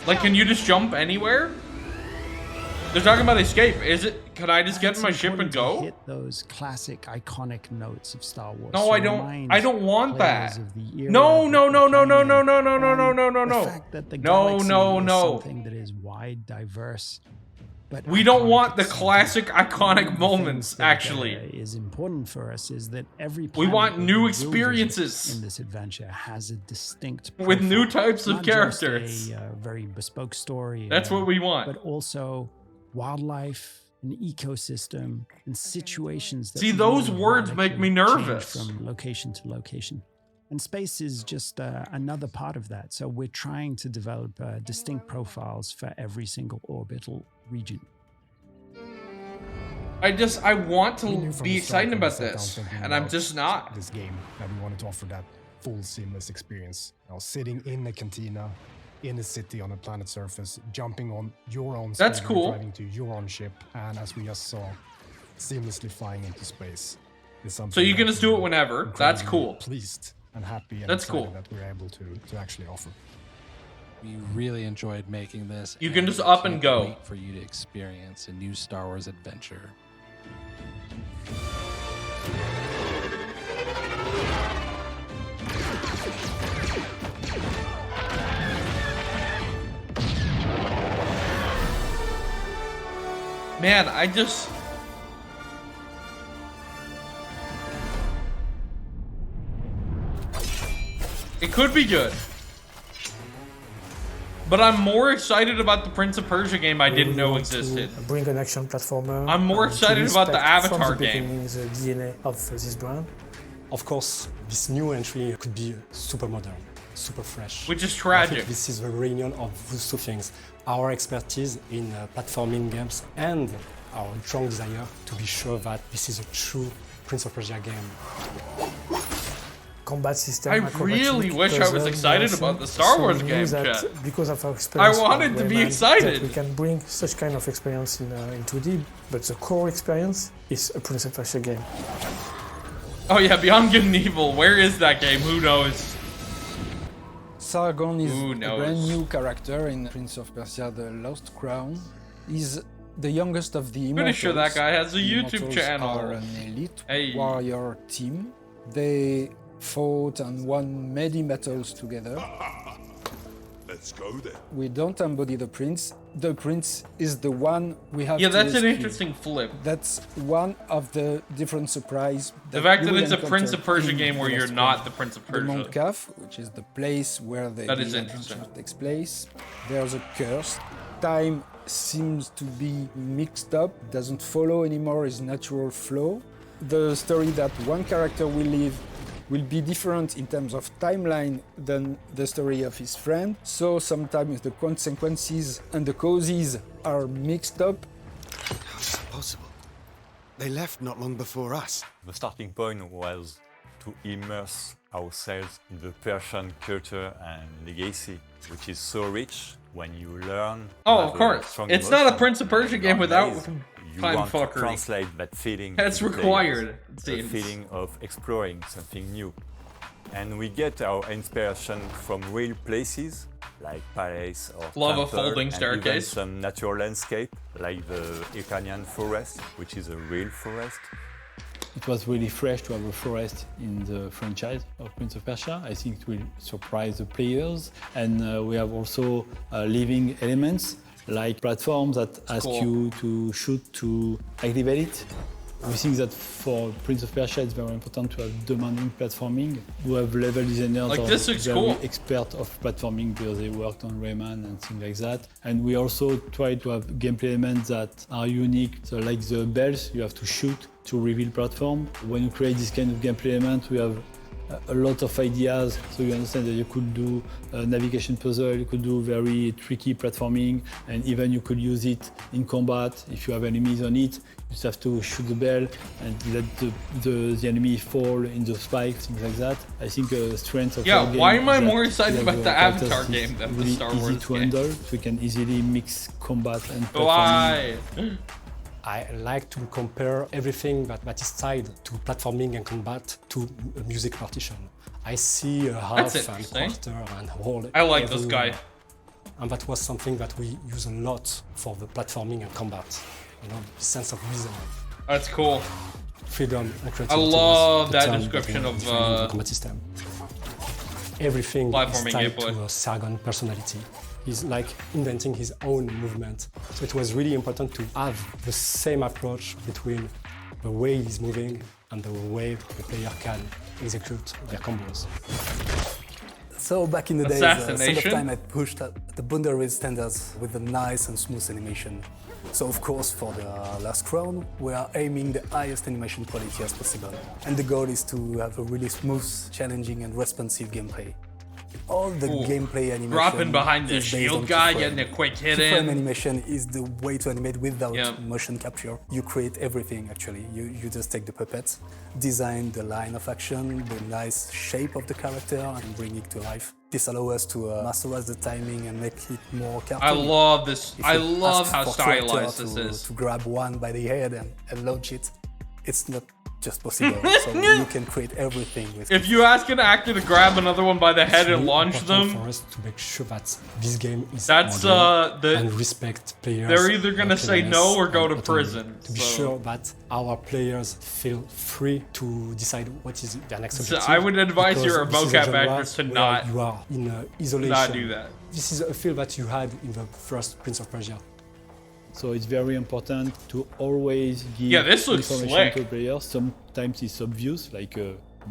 Like, can you just jump anywhere? They're talking about escape. Is it? Can I just get in my ship and important to go? hit those classic, iconic notes of Star Wars. No, to I don't. remind I don't want players that. of the era No, no, that no, no, no, became no, no, no, no, no, no, no, the no. fact that the No, galaxy no, is no. something that is wide, diverse, but We don't iconic want the at the same classic time. One iconic of the moments, things that, actually. is important for us is that every We planet want that new we will visit experiences. in this adventure has a distinct With new profile. types of Not just characters. a very bespoke story. That's what we want. But also wildlife, an ecosystem, and situations that See, those really words make me radically change nervous. from location to location. And space is just another part of that. So we're trying to develop distinct profiles for every single orbital region. I want to We knew from be the start excited when we about sat down this, thinking and I'm about just not. This game that we wanted to offer that full seamless experience. You know, sitting in the cantina, in a city on a planet surface, jumping on your own That's speeder, cool. driving to your own ship, and as we just saw, seamlessly flying into space. Is something So you can that just do it we're whenever. That's incredibly cool. Pleased and happy and That's excited cool. that we're able to actually offer. We really enjoyed making this. You can and just we up and can't go. wait for you to experience a new Star Wars adventure. Man, I just... It could be good. But I'm more excited about the Prince of Persia game I didn't know existed. Bring an action platformer. I'm more and to excited about the respect Avatar from the game. beginning the DNA of this brand. Of course, this new entry could be super modern, super fresh. Which is I tragic. think this is the reunion of those two things. Our expertise in platforming games and our strong desire to be sure that this is a true Prince of Persia game. Combat system. I acrobatic, really wish I was puzzle, excited motion. about the Star So Wars we game, knew that chat. because of our experience. I wanted to be Rayman, excited. that we can bring such kind of experience in 2D, but the core experience is a Prince of Persia game. Oh yeah, Beyond Good and Evil. Where is that game? Who knows? Sargon is Who a knows? brand new character in Prince of Persia: The Lost Crown. He's the youngest of the Immortals. Pretty sure that guy has a The YouTube Immortals channel. Are an elite Hey. warrior team. They fought and won many battles together. Let's go then. We don't embody the prince. The prince is the one we have Yeah, to that's an rescue. interesting flip. That's one of the different surprise. The fact you that will it's a Prince of encounter Persia in game where The you're Lost not Crown. the Prince of The Persia. Mount Kaf, which is the place where the That is big interesting. adventure takes place. There's a curse. Time seems to be mixed up, doesn't follow anymore its natural flow. The story that one character will live will be different in terms of timeline than the story of his friend. So sometimes the consequences and the causes are mixed up. How is it possible? They left not long before us. The starting point was to immerse ourselves in the Persian culture and legacy, which is so rich when you learn. Oh, have of a course. strong It's not a emotion, Prince of Persia you game are without amazed. You time want to fuckery. translate that feeling. That's to the required, players, it the seems. feeling of exploring something new. And we get our inspiration from real places like palace or Love a temple, folding and staircase. even some natural landscape like the Iranian forest, which is a real forest. It was really fresh to have a forest in the franchise of Prince of Persia. I think it will surprise the players. And we have also living elements like platforms that ask Cool. you to shoot to activate it. We think that for Prince of Persia, it's very important to have demanding platforming. We have level designers Like, or this looks very cool. expert of platforming because they worked on Rayman and things like that. And we also try to have gameplay elements that are unique. So like the bells, you have to shoot to reveal platform. When you create this kind of gameplay element, we have a lot of ideas, so you understand that you could do a navigation puzzle, you could do very tricky platforming, and even you could use it in combat. If you have enemies on it, you just have to shoot the bell and let the enemy fall in the spike, things like that. I think a strength of our game why am I is more that excited we about have the characters Avatar is game than the really Star easy Wars to game? handle, so we can easily mix combat and platforming. Why? I like to compare everything that is tied to platforming and combat to a music partition. I see a half and quarter and whole. I like this guy. And that was something that we use a lot for the platforming and combat. You know, the sense of rhythm. That's cool. Freedom and creativity. I love the that term description of the combat system. Everything is platforming tied gameplay. to a Sargon personality. He's like inventing his own movement. So it was really important to have the same approach between the way he's moving and the way the player can execute their combos. So back in the days, Son of Assassination? Time had pushed the boundaries standards with a nice and smooth animation. So of course, for the Last Crown, we are aiming the highest animation quality as possible. And the goal is to have a really smooth, challenging and responsive gameplay. All the gameplay animation Dropping behind the is based shield on guy, keyframe. getting a quick hit Keyframe in. animation is the way to animate without motion capture. You create everything actually. You just take the puppets, design the line of action, the nice shape of the character and bring it to life. This allows us to masterize the timing and make it more cartoony. I love this. If I you love ask how for creator stylized this is. To grab one by the head and launch it, it's not just possible. So you can create everything with If you ask an actor to grab another one by the head and launch them, for us to make sure that this game is that's modern and respect players. they're either gonna say no or go to autonomy. prison. To be so. sure that our players feel free to decide what is their next So objective. I would advise because your this is vocab a genre actors to where not- You are in isolation. not do that. This is a feel that you had in the first Prince of Persia. So it's very important to always give this looks information slick. to players. Sometimes it's obvious, like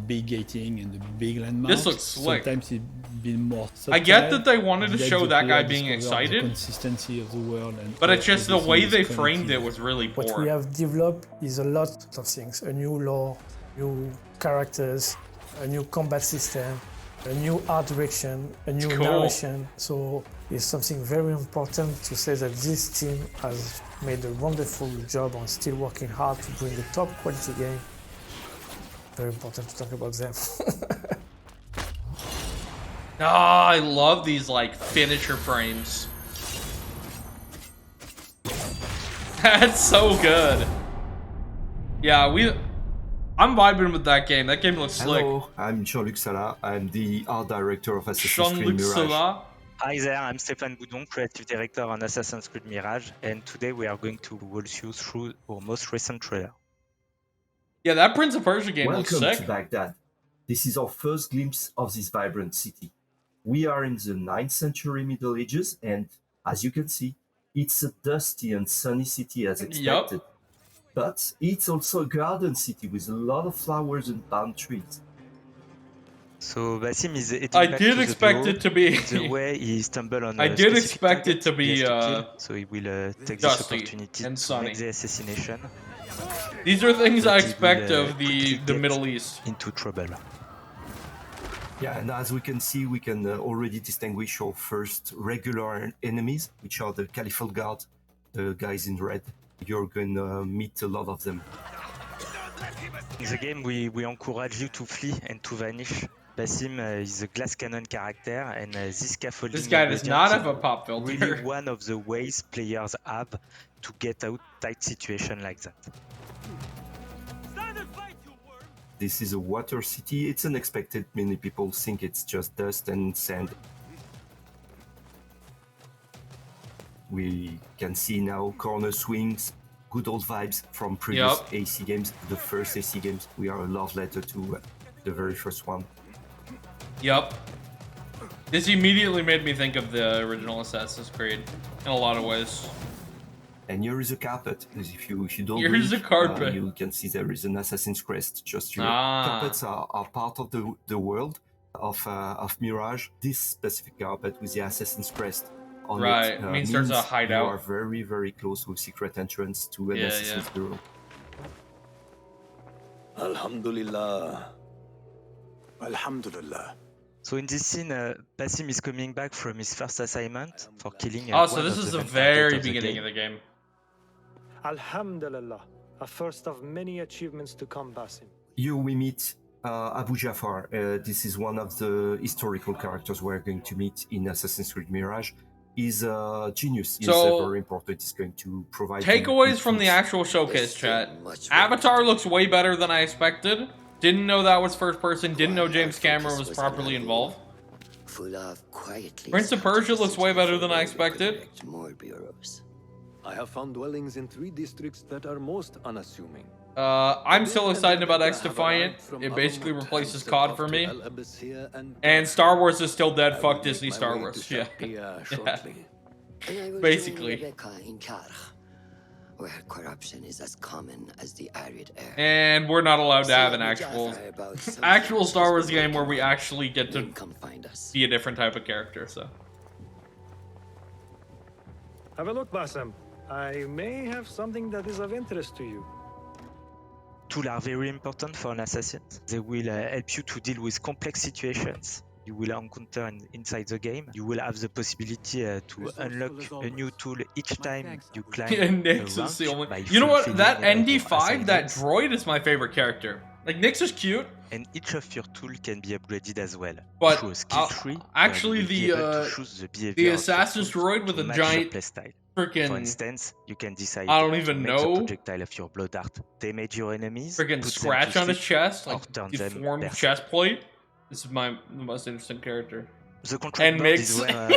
big gating and the big landmarks. This looks slick. Sometimes it's been more I get subtle, that they wanted to let show the that guy player being discover excited, the consistency of the world, and but it's just the everything way is they connected. framed it was really poor. What we have developed is a lot of things. A new lore, new characters, a new combat system, a new art direction, a new Cool. narration. So it's something very important to say that this team has made a wonderful job on still working hard to bring a top quality game. Very important to talk about them. I love these like finisher frames. That's so good. Yeah, I'm vibing with that game. That game looks slick. Hello, I'm Jean-Luc Salah. I'm the art director of Assassin's Creed Jean-Luc Mirage. Salah. Hi there, I'm Stéphane Boudon, creative director on Assassin's Creed Mirage, and today we are going to walk you through our most recent trailer. Yeah, that Prince of Persia game looks Welcome sick. to Baghdad. This is our first glimpse of this vibrant city. We are in the 9th century Middle Ages, and as you can see, it's a dusty and sunny city as expected. But it's also a garden city with a lot of flowers and palm trees. So Basim is heading I back did to the expect bureau. it to be- The way he stumbled on I a did specific expect it target to be, he has to kill, so he will take this dusty opportunity and to sunny. make the assassination. These are things But I he expect will, of the quickly get Middle East. Into trouble. Yeah, and as we can see, we can already distinguish our first regular enemies, which are the Caliphal Guard, the guys in red. You're going to meet a lot of them. In the game, we encourage you to flee and to vanish. Basim is a glass cannon character, and this scaffolding This guy does ingredient not is have a pop filter. really one of the ways players have to get out tight situation like that. This is a water city. It's unexpected. Many people think it's just dust and sand. We can see now corner swings, good old vibes from previous AC games. The first AC games, we are a love letter to the very first one. Yup. This immediately made me think of the original Assassin's Creed in a lot of ways. And here is a carpet. If you don't Here's read, a carpet. you can see there is an Assassin's Crest just here. Ah. Carpets are part of the world of Mirage. This specific carpet with the Assassin's Crest on Right, it means there's a hideout. You are very, very close to a secret entrance to an Assassin's Bureau. Alhamdulillah. Alhamdulillah. So in this scene, Basim is coming back from his first assignment for killing. Oh, so this is the very beginning of the game. Alhamdulillah, a first of many achievements to come, Basim. Here we meet Abu Jafar. This is one of the historical characters we're going to meet in Assassin's Creed Mirage. He's a genius. He's very important. He's going to provide takeaways from the actual showcase, chat. Avatar looks way better than I expected. Didn't know that was first person. Didn't know James Cameron was properly involved. Prince of Persia looks way better than I expected. I have found dwellings in 3 districts that are most unassuming. I'm still excited about X Defiant. It basically replaces COD for me. And Star Wars is still dead. Fuck Disney Star Wars. Yeah. Basically. Where corruption is as common as the arid air. And we're not allowed to have an actual Star Wars game where we actually get to be a different type of character, so. Have a look, Basim. I may have something that is of interest to you. Tools are very important for an assassin. They will help you to deal with complex situations you will encounter inside the game. You will have the possibility to unlock a new tool each time you climb. Nyx is the only. You know what? That ND5, that droid, is my favorite character. Like, Nyx is cute. And each of your tools can be upgraded as well. But through a skill tree, actually, the assassin's droid with a giant freaking. For instance, you can decide. I don't even know. The projectile of your blood dart damage your enemies. Freaking scratch on his chest, like deformed chest plate. This is the most interesting character. And Mix. And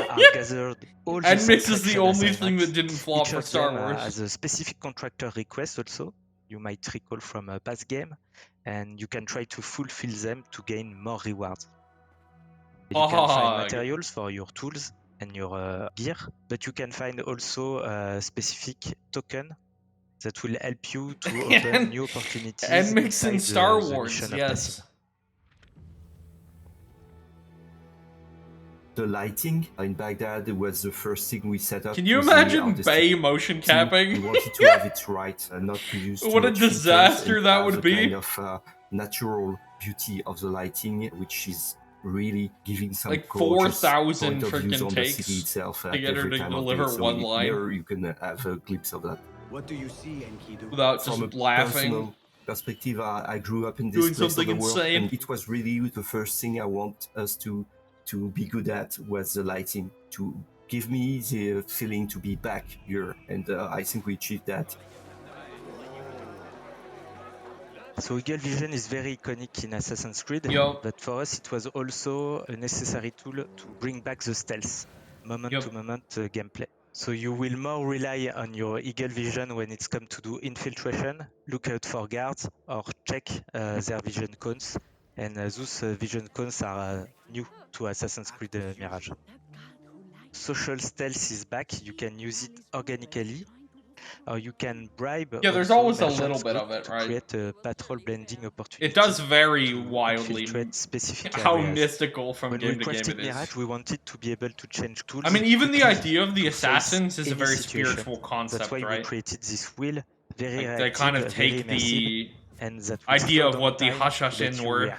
Mix is the only thing that didn't flop for Star Wars. As a specific contractor request also, you might recall from a past game, and you can try to fulfill them to gain more rewards. You can find materials for your tools and your gear, but you can find also a specific token that will help you to open new opportunities. And Mix in Star Wars, yes. The lighting in Baghdad was the first thing we set up. Can you imagine Bay motion capping? We wanted to have it right and not to use what a disaster that would be. Kind of natural beauty of the lighting, which is really giving some like 4,000 freaking takes itself, to get her to deliver one line. Here you can have a glimpse of that. What do you see, Enkidu? Without just laughing. Perspective, I grew up in this doing place something of the world, insane. and it was really the first thing I want us to be good at was the lighting, to give me the feeling to be back here, and I think we achieved that. So Eagle Vision is very iconic in Assassin's Creed, but for us it was also a necessary tool to bring back the stealth, moment-to-moment gameplay. So you will more rely on your Eagle Vision when it's come to do infiltration, look out for guards, or check their vision cones. And those vision cones are new to Assassin's Creed Mirage. Social stealth is back. You can use it organically, or you can bribe. Yeah, there's always a little bit of it, right? Create a patrol blending opportunity. It does vary wildly specific how areas. mystical from when game we to game crafted it is. Mirage, we wanted to be able to change tools. I mean, even the quickly idea of the to face assassins is a any very situation. spiritual concept, That's why right? we created this wheel. Very Like, they kind of take the idea of what the Hashashin were.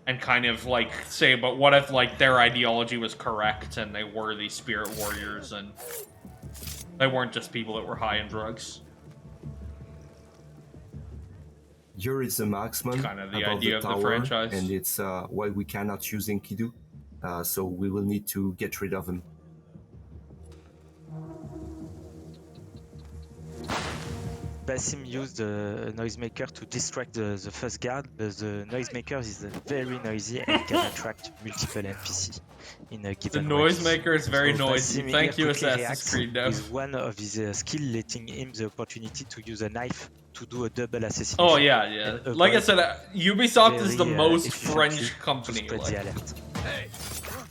And kind of like say, but what if like their ideology was correct and they were these spirit warriors and they weren't just people that were high in drugs? Here is the marksman, kind of the above idea the of the tower, franchise, and it's why we cannot use Enkidu, so we will need to get rid of him. Basim used a noisemaker to distract the first guard, but the noisemaker is very noisy and can attract multiple NPC in a given The noisemaker is very noisy. Basim Thank you, quickly Assassin's Creed dev. with one of his skill letting him the opportunity to use a knife to do a double assassination. Oh yeah. Like I said, Ubisoft is the most French company. Spread the alert.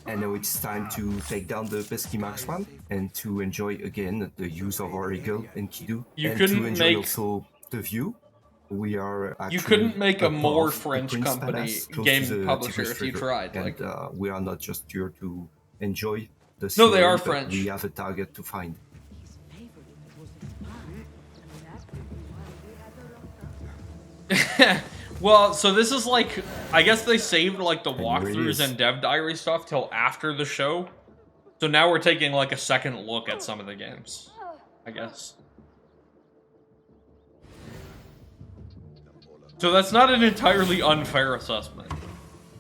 And now it's time to take down the pesky marksman and to enjoy again the use of our eagle and Kidu. And to enjoy also the view. We are actually you couldn't make a more above the French Prince company Palace, close game to the publisher Tigris if you River. tried. And Like, we are not just here to enjoy the no, scenery, they are but French. we have a target to find. Well, so this is like, I guess they saved like the walkthroughs and dev diary stuff till after the show. So now we're taking like a second look at some of the games, I guess. So that's not an entirely unfair assessment.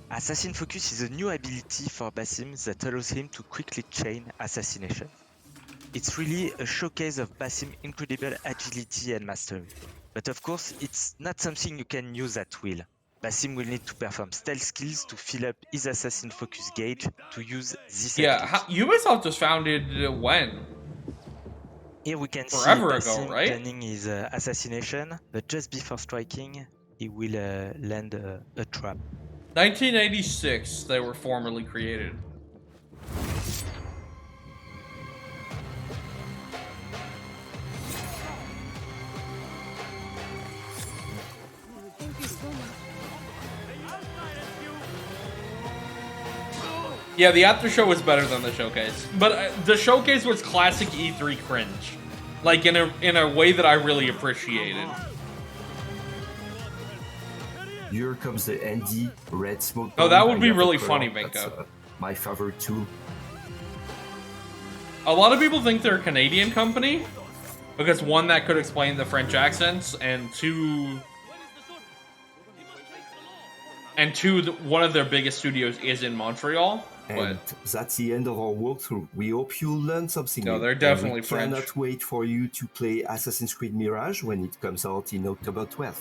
Assassin Focus is a new ability for Basim that allows him to quickly chain assassination. It's really a showcase of Basim's incredible agility and mastery. But of course, it's not something you can use at will. Basim will need to perform stealth skills to fill up his Assassin Focus gauge to use this ability. Ubisoft was founded when? Here we can Forever see ago, Basim right? planning his assassination, but just before striking, he will land a trap. 1986, they were formally created. Yeah, the after show was better than the showcase, but the showcase was classic E3 cringe, like in a way that I really appreciated. Here comes the Andy red smoke. Oh, that would be really funny, Minko. That's my favorite tool. A lot of people think they're a Canadian company because one, that could explain the French accents, and two, one of their biggest studios is in Montreal. And that's the end of our walkthrough. We hope you learned something. No, new. they're definitely we French. Cannot wait for you to play Assassin's Creed Mirage when it comes out in October 12th.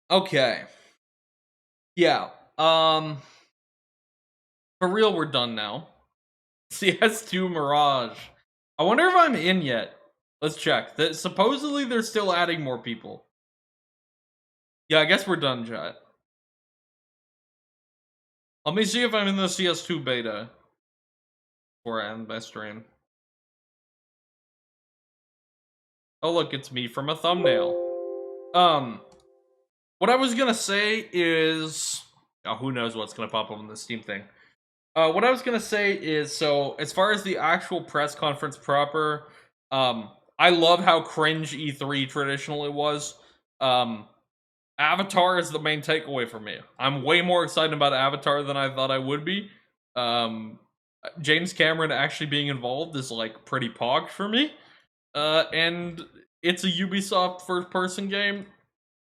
Okay. Yeah. For real, we're done now. CS2 Mirage. I wonder if I'm in yet. Let's check. Supposedly they're still adding more people. Yeah, I guess we're done, chat. Let me see if I'm in the CS2 beta before I end my stream. Oh, look, it's me from a thumbnail. What I was gonna say is... Oh, who knows what's gonna pop up on the Steam thing. What I was gonna say is, so, as far as the actual press conference proper, I love how cringe E3 traditionally was. Avatar is the main takeaway for me. I'm way more excited about Avatar than I thought I would be. James Cameron actually being involved is, like, pretty pog for me. And it's a Ubisoft first-person game.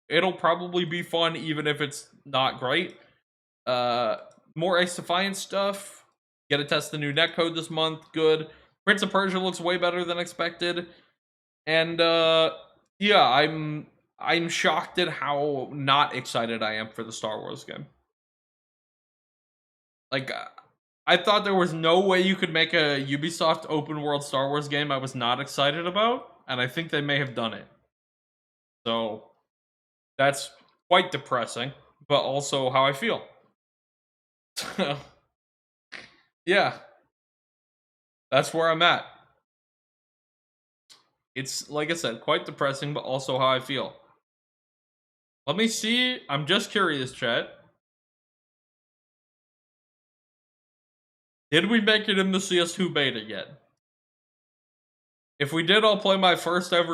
It'll probably be fun, even if it's not great. More Ace Defiance stuff. Get to test the new netcode this month. Good. Prince of Persia looks way better than expected. And, yeah, I'm shocked at how not excited I am for the Star Wars game. Like, I thought there was no way you could make a Ubisoft open world Star Wars game I was not excited about, and I think they may have done it. So, that's quite depressing, but also how I feel. Yeah. That's where I'm at. It's, like I said, quite depressing, but also how I feel. Let me see. I'm just curious, chat. Did we make it in the CS2 beta yet? If we did, I'll play my first ever